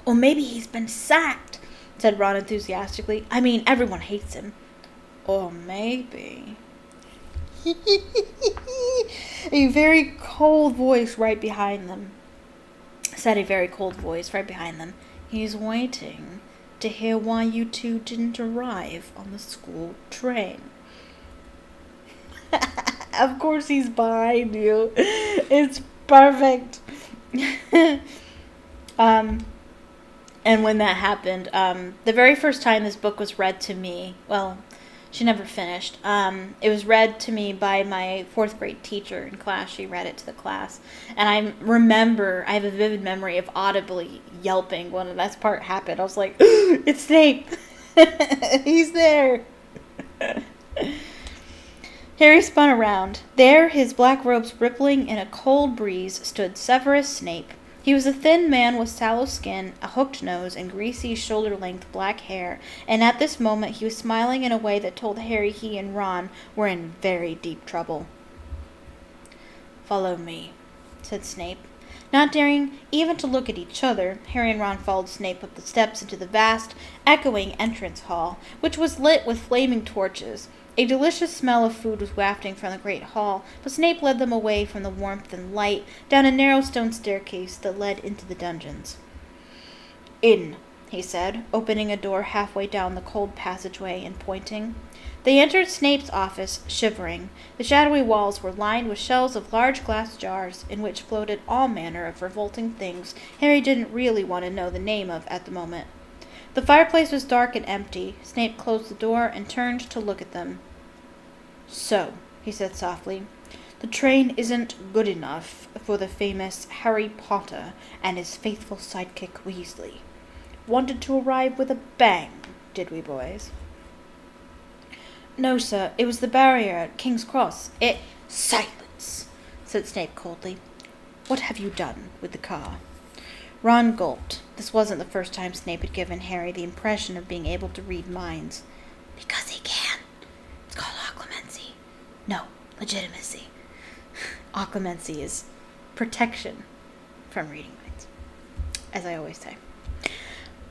"Or maybe he's been sacked," said Ron enthusiastically. "I mean, everyone hates him." "Or maybe..." A very cold voice right behind them said a very cold voice right behind them. "He's waiting to hear why you two didn't arrive on the school train." Of course he's behind you. It's perfect. And when that happened, the very first time this book was read to me, well, she never finished. It was read to me by my 4th grade teacher in class. She read it to the class. And I have a vivid memory of audibly yelping when that part happened. I was like, "It's Snape." He's there. Harry spun around. There, his black robes rippling in a cold breeze, stood Severus Snape. He was a thin man with sallow skin, a hooked nose, and greasy, shoulder-length black hair, and at this moment he was smiling in a way that told Harry he and Ron were in very deep trouble. "Follow me," said Snape. Not daring even to look at each other, Harry and Ron followed Snape up the steps into the vast, echoing entrance hall, which was lit with flaming torches. A delicious smell of food was wafting from the great hall, but Snape led them away from the warmth and light, down a narrow stone staircase that led into the dungeons. "In," he said, opening a door halfway down the cold passageway and pointing. They entered Snape's office, shivering. The shadowy walls were lined with shelves of large glass jars, in which floated all manner of revolting things Harry didn't really want to know the name of at the moment. The fireplace was dark and empty. Snape closed the door and turned to look at them. "So," he said softly, "the train isn't good enough for the famous Harry Potter and his faithful sidekick Weasley. Wanted to arrive with a bang, did we, boys?" "No, sir. It was the barrier at King's Cross. It—" "Silence," said Snape coldly. "What have you done with the car?" Ron gulped. This wasn't the first time Snape had given Harry the impression of being able to read minds. "Because he can. It's called occlumency. No, legitimacy." Occlumency is protection from reading minds, as I always say.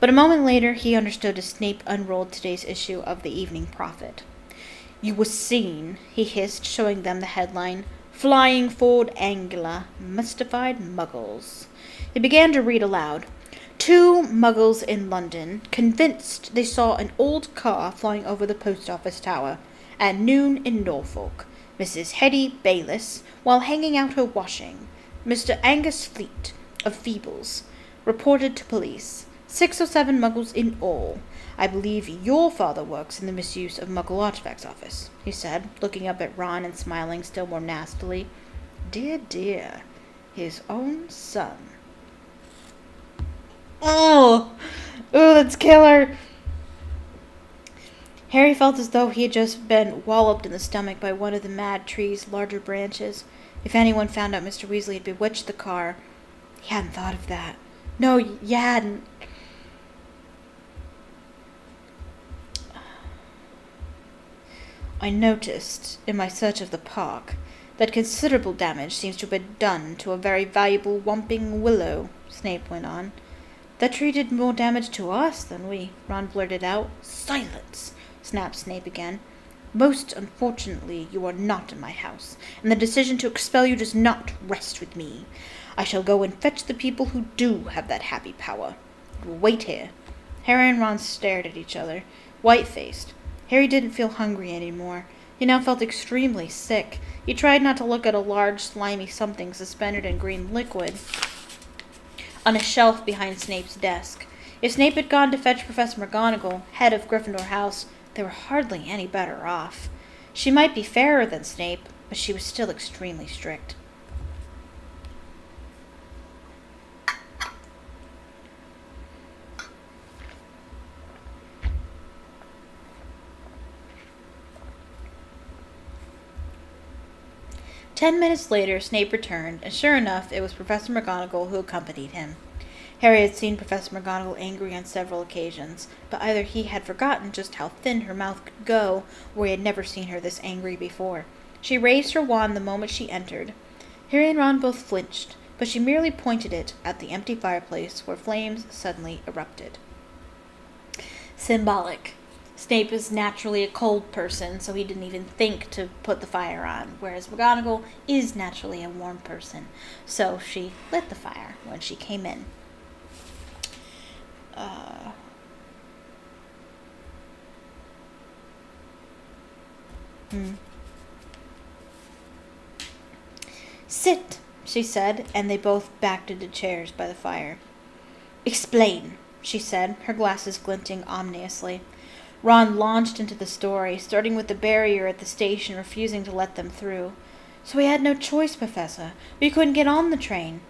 But a moment later, he understood as Snape unrolled today's issue of the Evening Prophet. "You were seen," he hissed, showing them the headline, "Flying Ford Angula, Mystified Muggles." He began to read aloud. "2 Muggles in London, convinced they saw an old car flying over the post office tower. At noon in Norfolk, Mrs. Hetty Bayliss, while hanging out her washing. Mr. Angus Fleet, of Feebles, reported to police. 6 or 7 Muggles in all. I believe your father works in the misuse of Muggle artifacts office," he said, looking up at Ron and smiling still more nastily. "Dear, dear, his own son." Oh, that's killer. Harry felt as though he had just been walloped in the stomach by one of the mad tree's larger branches. If anyone found out Mr. Weasley had bewitched the car, he hadn't thought of that. No, you hadn't. "I noticed, in my search of the park, that considerable damage seems to have been done to a very valuable Whomping Willow," Snape went on. "That tree did more damage to us than we," Ron blurted out. "Silence!" snapped Snape again. Most unfortunately, you are not in my house, and the decision to expel you does not rest with me. I shall go and fetch the people who do have that happy power. Wait here." Harry and Ron stared at each other, white-faced. Harry didn't feel hungry anymore. He now felt extremely sick. He tried not to look at a large, slimy something suspended in green liquid on a shelf behind Snape's desk. If Snape had gone to fetch Professor Mcgonagall, head of Gryffindor House, they were hardly any better off. She might be fairer than Snape, but she was still extremely strict. "10 minutes later, Snape returned, and sure enough, it was Professor Mcgonagall who accompanied him. Harry had seen Professor Mcgonagall angry on several occasions, but either he had forgotten just how thin her mouth could go, or he had never seen her this angry before. She raised her wand the moment she entered. Harry and Ron both flinched, but she merely pointed it at the empty fireplace, where flames suddenly erupted. Symbolic. Snape is naturally a cold person, so he didn't even think to put the fire on, whereas McGonagall is naturally a warm person, so she lit the fire when she came in. "Sit," she said, and they both backed into chairs by the fire. "Explain," she said, her glasses glinting ominously. Ron launched into the story, starting with the barrier at the station refusing to let them through. "So we had no choice, Professor. We couldn't get on the train."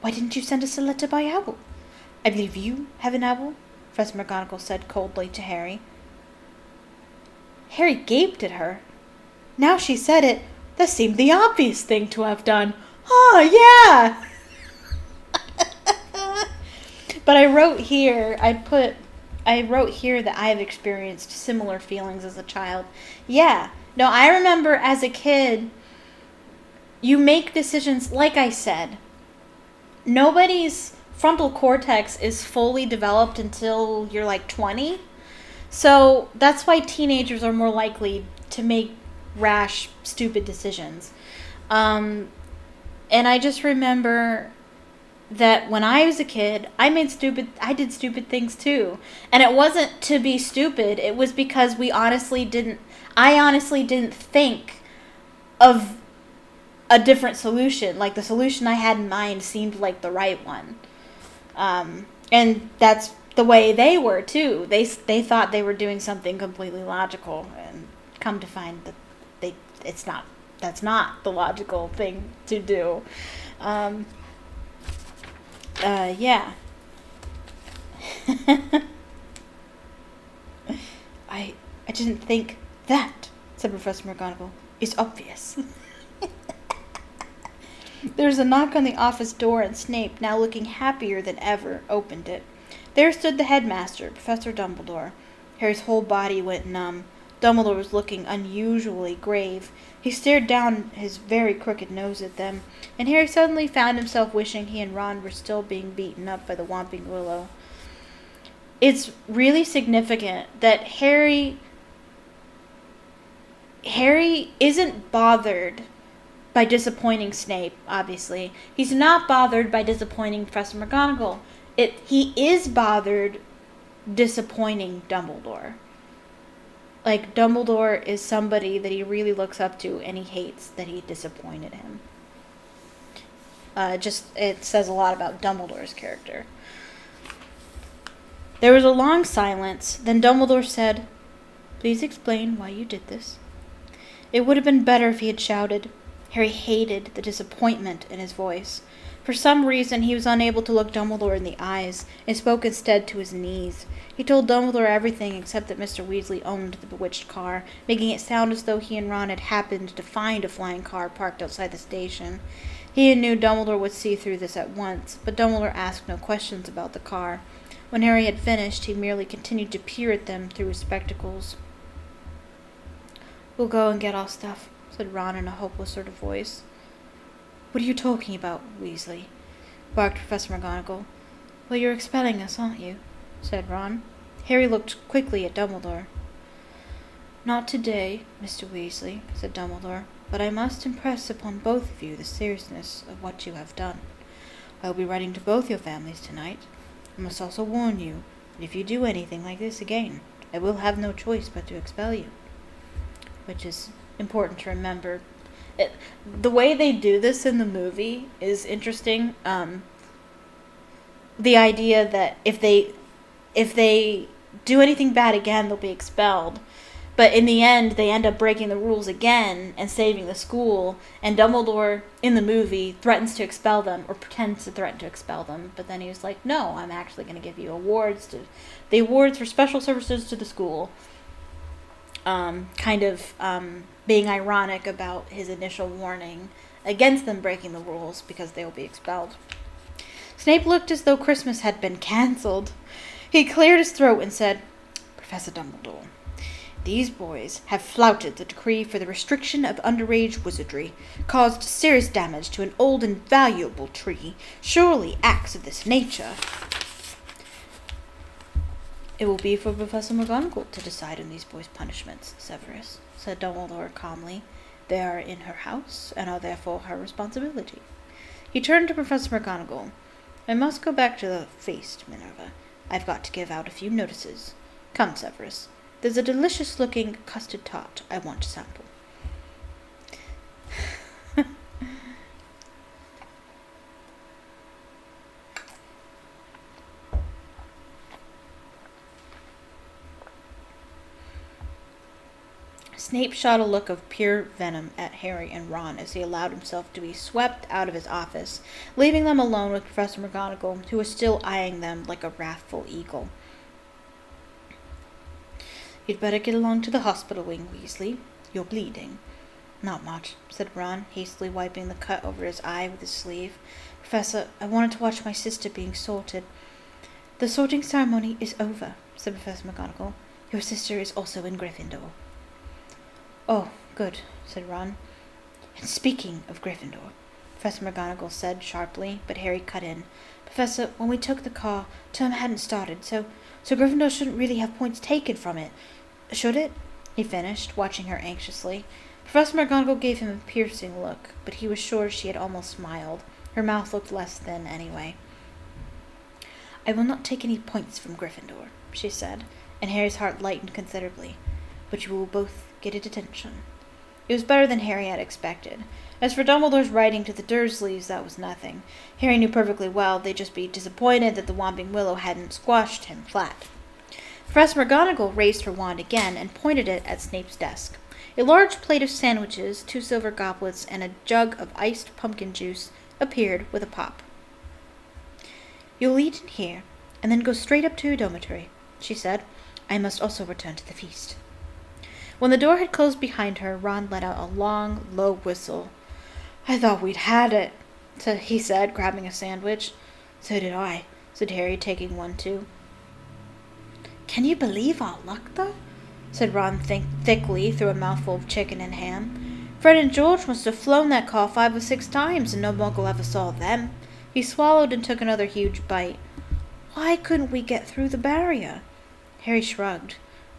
"Why didn't you send us a letter by owl?" "I believe you have an owl," Professor McGonagall said coldly to Harry. Harry gaped at her. Now she said it, that seemed the obvious thing to have done. "Oh, yeah!" But I wrote here that I have experienced similar feelings as a child. Yeah. No, I remember as a kid, you make decisions, like I said. Nobody's frontal cortex is fully developed until you're like 20. So that's why teenagers are more likely to make rash, stupid decisions. And I just remember that when I was a kid, I did stupid things too. And it wasn't to be stupid, it was because I honestly didn't think of a different solution. Like, the solution I had in mind seemed like the right one. And that's the way they were too. They thought they were doing something completely logical, and come to find that that's not the logical thing to do. Yeah. I didn't think that, said Professor McGonagall. "It's obvious." There was a knock on the office door, and Snape, now looking happier than ever, opened it. There stood the headmaster, Professor Dumbledore. Harry's whole body went numb. Dumbledore was looking unusually grave. He stared down his very crooked nose at them, and Harry suddenly found himself wishing he and Ron were still being beaten up by the Whomping Willow. It's really significant that Harry isn't bothered by disappointing Snape, obviously. He's not bothered by disappointing Professor McGonagall. He is bothered disappointing Dumbledore. Like, Dumbledore is somebody that he really looks up to, and he hates that he disappointed him. It says a lot about Dumbledore's character. There was a long silence. Then Dumbledore said, "Please explain why you did this." It would have been better if he had shouted. Harry hated the disappointment in his voice. For some reason, he was unable to look Dumbledore in the eyes, and spoke instead to his knees. He told Dumbledore everything except that Mr. Weasley owned the bewitched car, making it sound as though he and Ron had happened to find a flying car parked outside the station. He knew Dumbledore would see through this at once, but Dumbledore asked no questions about the car. When Harry had finished, he merely continued to peer at them through his spectacles. "We'll go and get our stuff," said Ron in a hopeless sort of voice. "What are you talking about, Weasley?" barked Professor McGonagall. "Well, you're expelling us, aren't you?" said Ron. Harry looked quickly at Dumbledore. Not today, Mr. Weasley, said Dumbledore, but I must impress upon both of you the seriousness of what you have done. I will be writing to both your families tonight. I must also warn you that if you do anything like this again, I will have no choice but to expel you. Which is important to remember. The way they do this in the movie is interesting. The idea that if they do anything bad again, they'll be expelled. But in the end, they end up breaking the rules again and saving the school. And Dumbledore, in the movie, threatens to expel them, or pretends to threaten to expel them. But then he was like, no, I'm actually going to give you the awards for special services to the school. Being ironic about his initial warning against them breaking the rules because they will be expelled. Snape looked as though Christmas had been cancelled. He cleared his throat and said, Professor Dumbledore, these boys have flouted the decree for the restriction of underage wizardry, caused serious damage to an old and valuable tree. Surely acts of this nature. It will be for Professor Mcgonagall to decide on these boys' punishments, Severus, said Dumbledore calmly. They are in her house, and are therefore her responsibility. He turned to Professor McGonagall. I must go back to the feast, Minerva. I've got to give out a few notices. Come, Severus. There's a delicious-looking custard tart I want to sample. Snape shot a look of pure venom at Harry and Ron as he allowed himself to be swept out of his office, leaving them alone with Professor McGonagall, who was still eyeing them like a wrathful eagle. You'd better get along to the hospital wing, Weasley. You're bleeding. Not much, said Ron, hastily wiping the cut over his eye with his sleeve. Professor, I wanted to watch my sister being sorted. The sorting ceremony is over, said Professor McGonagall. Your sister is also in Gryffindor. Oh, good, said Ron. And speaking of Gryffindor, Professor McGonagall said sharply, but Harry cut in. Professor, when we took the car, term hadn't started, so Gryffindor shouldn't really have points taken from it. Should it? He finished, watching her anxiously. Professor McGonagall gave him a piercing look, but he was sure she had almost smiled. Her mouth looked less thin anyway. I will not take any points from Gryffindor, she said, and Harry's heart lightened considerably. But you will both get a detention. It was better than Harry had expected. As for Dumbledore's writing to the Dursleys, that was nothing. Harry knew perfectly well they'd just be disappointed that the Whomping Willow hadn't squashed him flat. Professor McGonagall raised her wand again and pointed it at Snape's desk. A large plate of sandwiches, 2 silver goblets, and a jug of iced pumpkin juice appeared with a pop. You'll eat in here, and then go straight up to your dormitory, she said. I must also return to the feast. When the door had closed behind her, Ron let out a long, low whistle. I thought we'd had it, he said, grabbing a sandwich. So did I, said Harry, taking one too. Can you believe our luck, though? Said Ron thickly through a mouthful of chicken and ham. Fred and George must have flown that car 5 or 6 times, and no Muggle ever saw them. He swallowed and took another huge bite. Why couldn't we get through the barrier? Harry shrugged.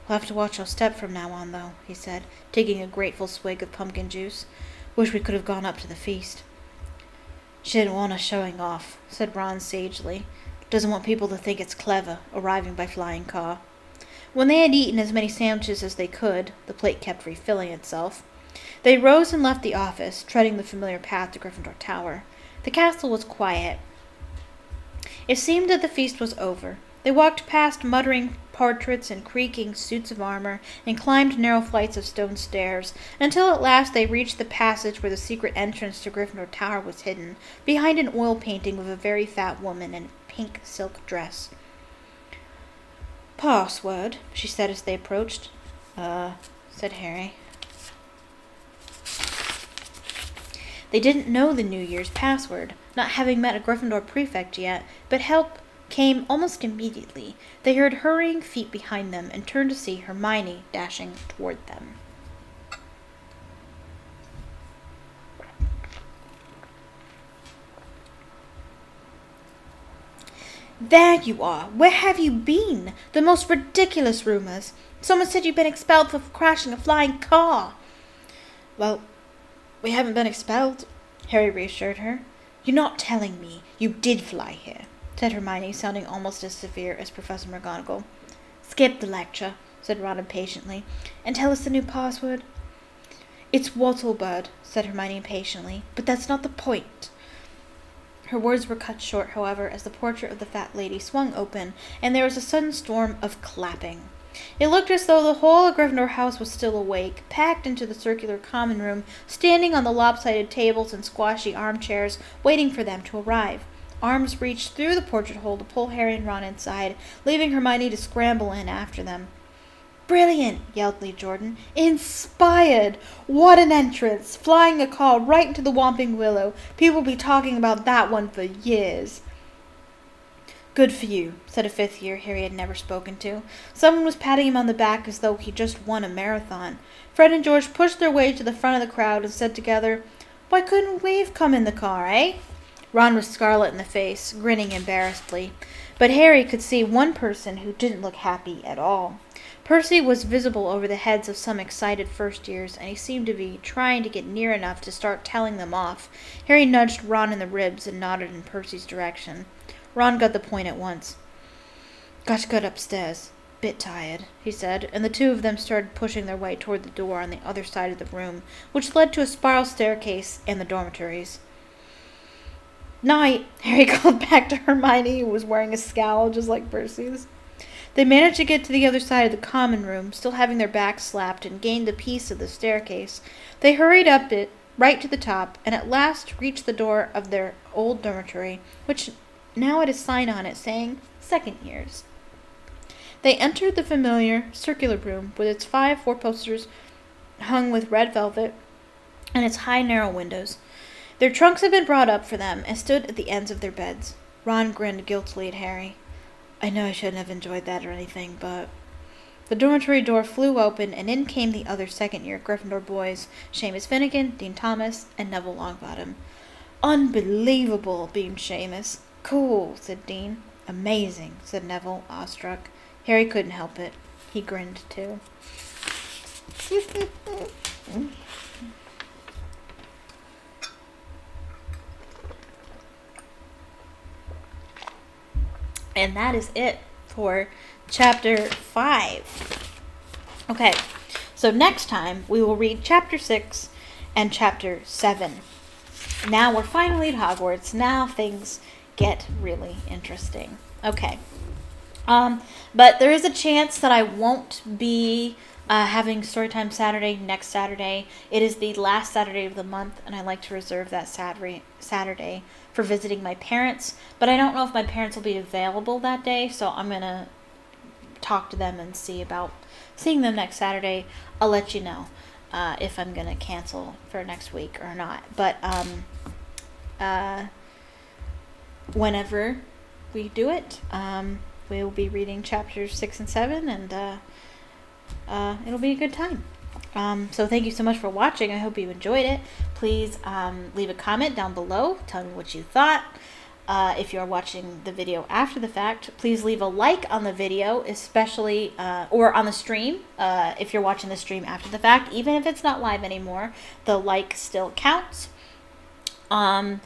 We'll have to watch our step from now on, though, he said, taking a grateful swig of pumpkin juice. Wish we could have gone up to the feast. She didn't want us showing off, said Ron sagely. Doesn't want people to think it's clever, arriving by flying car. When they had eaten as many sandwiches as they could, the plate kept refilling itself, they rose and left the office, treading the familiar path to Gryffindor Tower. The castle was quiet. It seemed that the feast was over. They walked past muttering portraits and creaking suits of armor, and climbed narrow flights of stone stairs, until at last they reached the passage where the secret entrance to Gryffindor Tower was hidden, behind an oil painting with a very fat woman in a pink silk dress. Password, she said as they approached. Said Harry. They didn't know the New Year's password, not having met a Gryffindor prefect yet, but help came almost immediately. They heard hurrying feet behind them and turned to see Hermione dashing toward them. There you are. Where have you been? The most ridiculous rumors. Someone said you'd been expelled for crashing a flying car. Well, we haven't been expelled, Harry reassured her. You're not telling me you did fly here, said Hermione, sounding almost as severe as Professor McGonagall. Skip the lecture, said Ron impatiently, and tell us the new password. It's Wattlebird, said Hermione impatiently, but that's not the point. Her words were cut short, however, as the portrait of the fat lady swung open, and there was a sudden storm of clapping. It looked as though the whole of Gryffindor house was still awake, packed into the circular common room, standing on the lopsided tables and squashy armchairs, waiting for them to arrive. Arms reached through the portrait hole to pull Harry and Ron inside, leaving Hermione to scramble in after them. Brilliant, yelled Lee Jordan. Inspired! What an entrance! Flying a car right into the Whomping Willow. People will be talking about that one for years. Good for you, said a fifth year Harry had never spoken to. Someone was patting him on the back as though he just won a marathon. Fred and George pushed their way to the front of the crowd and said together, Why couldn't we've come in the car, eh? Ron was scarlet in the face, grinning embarrassedly. But Harry could see one person who didn't look happy at all. Percy was visible over the heads of some excited first years, and he seemed to be trying to get near enough to start telling them off. Harry nudged Ron in the ribs and nodded in Percy's direction. Ron got the point at once. Got to get upstairs. Bit tired, he said, and the two of them started pushing their way toward the door on the other side of the room, which led to a spiral staircase and the dormitories. Night, Harry called back to Hermione, who was wearing a scowl just like Percy's. They managed to get to the other side of the common room, still having their backs slapped, and gained a piece of the staircase. They hurried up it, right to the top, and at last reached the door of their old dormitory, which now had a sign on it saying, Second Years. They entered the familiar circular room with its 5 four-posters hung with red velvet and its high, narrow windows. Their trunks had been brought up for them and stood at the ends of their beds. Ron grinned guiltily at Harry. I know I shouldn't have enjoyed that or anything, but... The dormitory door flew open, and in came the other second-year Gryffindor boys, Seamus Finnegan, Dean Thomas, and Neville Longbottom. Unbelievable, beamed Seamus. Cool, said Dean. Amazing, said Neville, awestruck. Harry couldn't help it. He grinned, too. And that is it for Chapter 5. Okay, so next time we will read Chapter 6 and Chapter 7. Now we're finally at Hogwarts. Now things get really interesting. Okay. But there is a chance that I won't be having Storytime Saturday next Saturday. It is the last Saturday of the month, and I like to reserve that Saturday for visiting my parents. But I don't know if my parents will be available that day, so I'm going to talk to them and see about seeing them next Saturday. I'll let you know if I'm going to cancel for next week or not. But whenever we do it, we will be reading chapters 6 and 7, and it'll be a good time. So thank you so much for watching. I hope you enjoyed it. Please leave a comment down below. Tell me what you thought. If you're watching the video after the fact, please leave a like on the video, especially, or on the stream. If you're watching the stream after the fact, even if it's not live anymore, the like still counts. And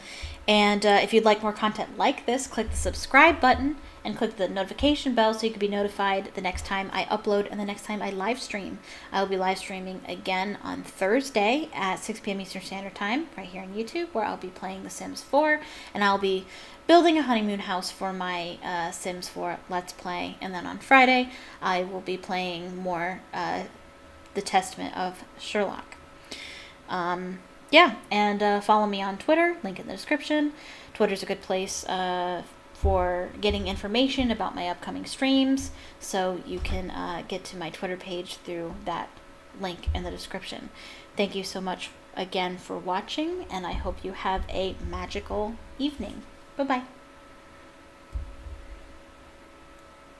if you'd like more content like this, click the subscribe button and click the notification bell so you can be notified the next time I upload and the next time I live stream. I'll be live streaming again on Thursday at 6 p.m. Eastern Standard Time right here on YouTube, where I'll be playing The Sims 4, and I'll be building a honeymoon house for my Sims 4 Let's Play. And then on Friday, I will be playing more The Testament of Sherlock. Yeah, and follow me on Twitter, link in the description. Twitter's a good place for getting information about my upcoming streams, so you can get to my Twitter page through that link in the description. Thank you so much again for watching, and I hope you have a magical evening. Bye-bye.